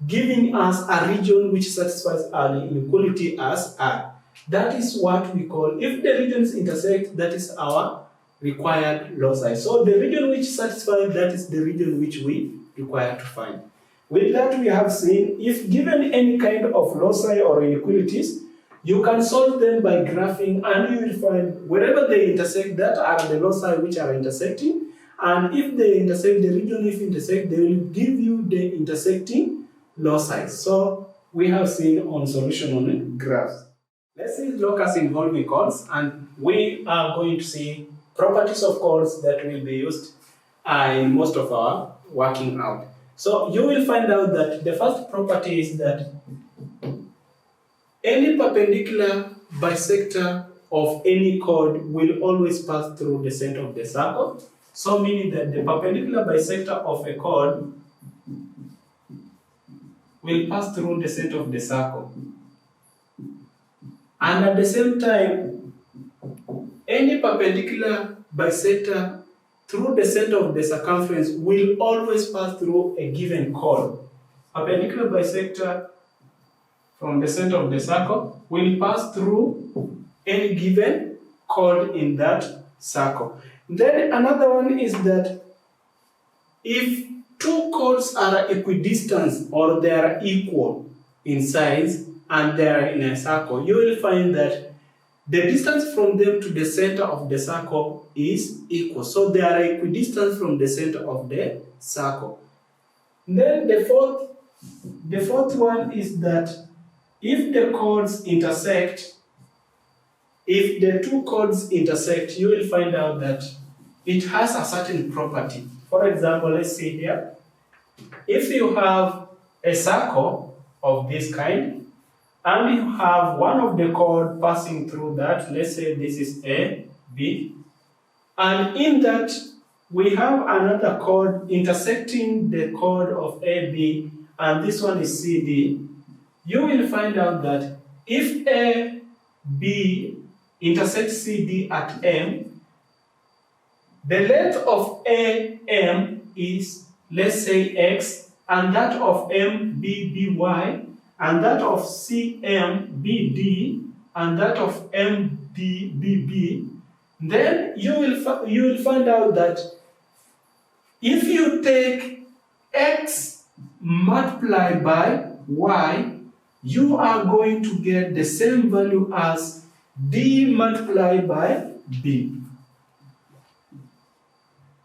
giving us a region which satisfies our inequality as R. That is what we call, if the regions intersect, that is our required loci. So the region which satisfies, that is the region which we require to find. With that, we have seen, if given any kind of loci or inequalities, you can solve them by graphing, and you will find wherever they intersect, that are the loci which are intersecting. And if they intersect, the region if intersect, they will give you the intersecting loci. So we have seen on solution on graphs. Let's see locus involving chords, and we are going to see properties of chords that will be used in most of our working out. So you will find out that the first property is that any perpendicular bisector of any chord will always pass through the center of the circle. So meaning that the perpendicular bisector of a chord will pass through the center of the circle. And at the same time, any perpendicular bisector through the center of the circumference will always pass through a given chord. Perpendicular bisector from the center of the circle will pass through any given chord in that circle. Then another one is that if two chords are equidistant or they are equal in size and they are in a circle, you will find that the distance from them to the center of the circle is equal. So they are equidistant from the center of the circle. Then the fourth one is that if the chords intersect, if the two chords intersect, you will find out that it has a certain property. For example, let's see here. If you have a circle of this kind, and you have one of the chord passing through that, let's say this is A, B, and in that we have another chord intersecting the chord of A, B, and this one is C, D, you will find out that if A, B intersects C, D at M, the length of A, M is, let's say, X, and that of M, B, B, Y, and that of C, M, B, D, and that of M, D, B, B, then you will find out that if you take X multiplied by Y, you are going to get the same value as D multiplied by B.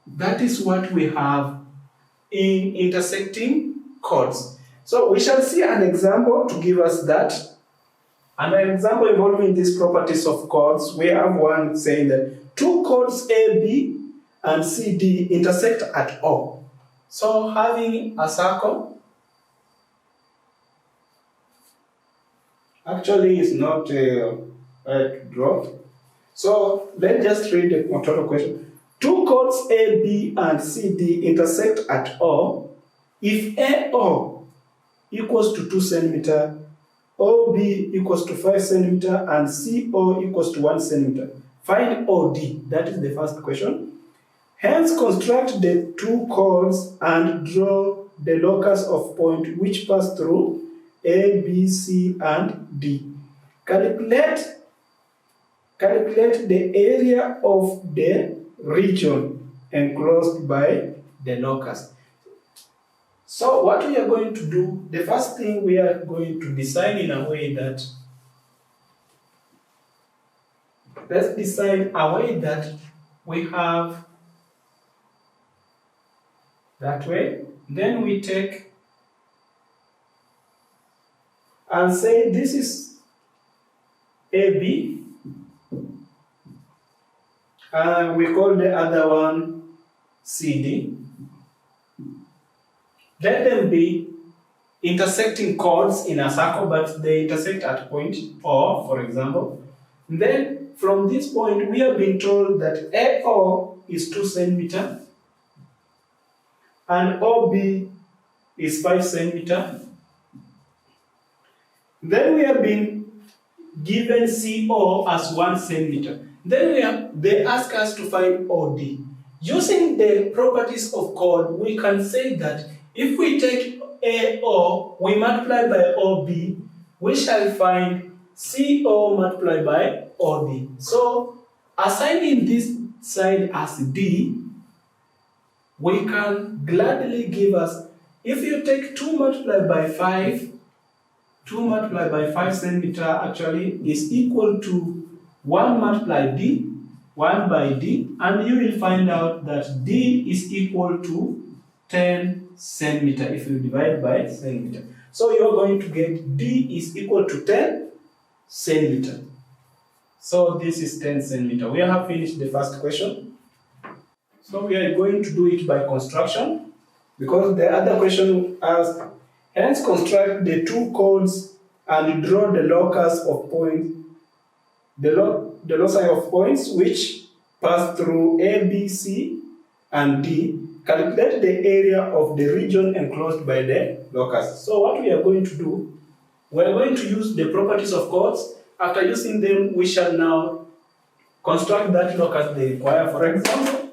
That is what we have in intersecting chords. So we shall see an example to give us that. And an example involving these properties of chords, we have one saying that two chords A, B, and C, D intersect at O. So having a circle actually is not to draw. So let's just read the total question. Two chords A, B, and C, D intersect at O if AO equals to 2 cm, OB equals to 5 cm, and CO equals to 1 cm. Find OD. That is the first question. Hence, construct the two chords and draw the locus of point which pass through A, B, C, and D. Calculate the area of the region enclosed by the locus. So what we are going to do, the first thing we are going to design in a way that, let's design a way that we have that way. Then we take and say this is AB, and we call the other one CD. Let them be intersecting chords in a circle, but they intersect at point O, for example. And then from this point, we have been told that AO is 2 cm and OB is 5 cm. Then we have been given CO as 1 cm. Then they ask us to find OD. Using the properties of chord, we can say that if we take AO, we multiply by OB, we shall find CO multiplied by OD. So, assigning this side as D, we can gladly give us, if you take 2 multiplied by 5, 2 multiplied by 5 cm actually is equal to 1 multiplied D, 1 by D, and you will find out that D is equal to 10 centimeter if you divide by centimeter. So you are going to get D is equal to 10 centimeter. So this is 10 centimeter. We have finished the first question. So we are going to do it by construction because the other question asked, hence construct the two chords and draw the locus of points, the loci of points which pass through A, B, C, and D. Calculate the area of the region enclosed by the locus. So what we are going to do, we are going to use the properties of chords. After using them, we shall now construct that locus they require. For example,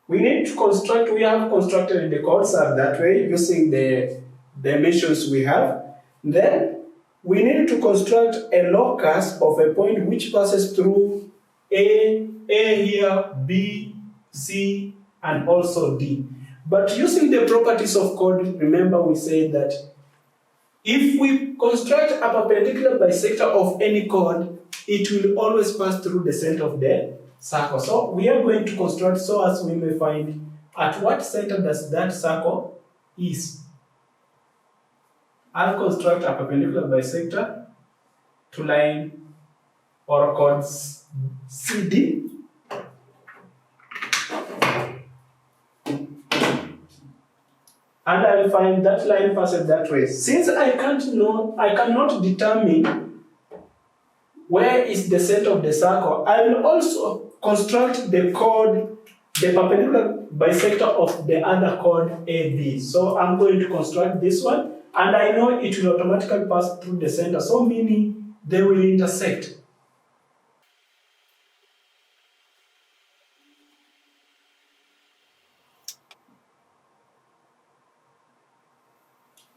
we need to construct, we have constructed the chords are that way using the dimensions we have. Then we need to construct a locus of a point which passes through A here, B, C, and also D. But using the properties of chord, remember we said that if we construct a perpendicular bisector of any chord, it will always pass through the center of the circle. So we are going to construct so as we may find at what center does that circle is. I'll construct a perpendicular bisector to line or chords CD. And I'll find that line passes that way. Since I cannot determine where is the center of the circle, I will also construct the chord, the perpendicular bisector of the other chord AB. So I'm going to construct this one, and I know it will automatically pass through the center, so meaning they will intersect.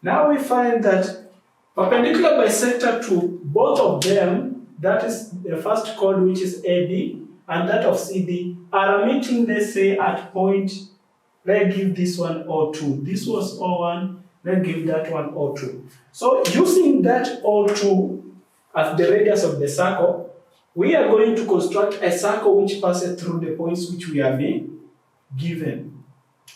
Now we find that perpendicular bisector to both of them, that is the first chord which is AB and that of CD, are meeting, let's say, at point, let's give this one O2. This was O1, let's give that one O2. So using that O2 as the radius of the circle, we are going to construct a circle which passes through the points which we are being given.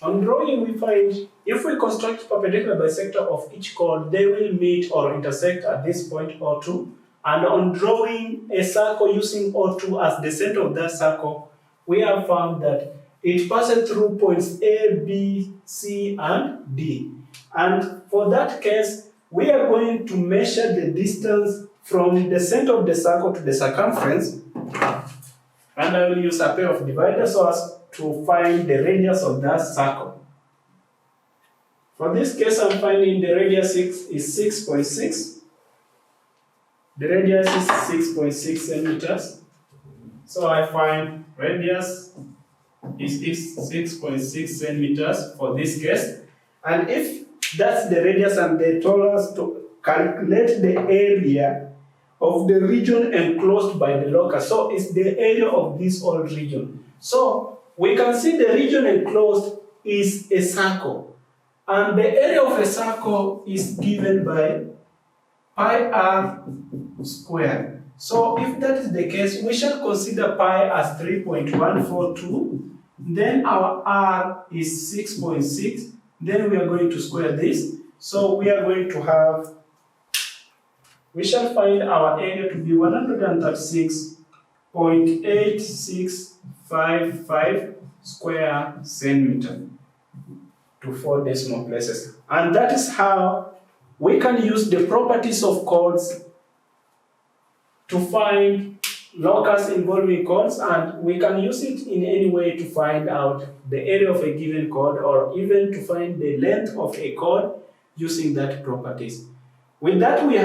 On drawing, we find if we construct perpendicular bisector of each chord, they will meet or intersect at this point O2. And on drawing a circle using O2 as the center of that circle, we have found that it passes through points A, B, C, and D. And for that case, we are going to measure the distance from the center of the circle to the circumference. And I will use a pair of dividers so as to find the radius of that circle. For this case, I'm finding the radius is 6.6. The radius is 6.6 centimeters. So I find radius is 6.6 centimeters for this case. And if that's the radius and they told us to calculate the area of the region enclosed by the locus. So it's the area of this whole region. So we can see the region enclosed is a circle. And the area of a circle is given by pi r squared. So if that is the case, we shall consider pi as 3.142. Then our r is 6.6. Then we are going to square this. So we are going to have, we shall find our area to be 136.8655 square centimeter to 4 decimal places. And that is how we can use the properties of chords to find locus involving chords, and we can use it in any way to find out the area of a given chord or even to find the length of a chord using that properties. With that, we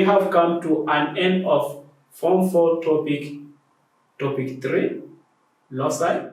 have come to an end of Form 4 topic 3, loci.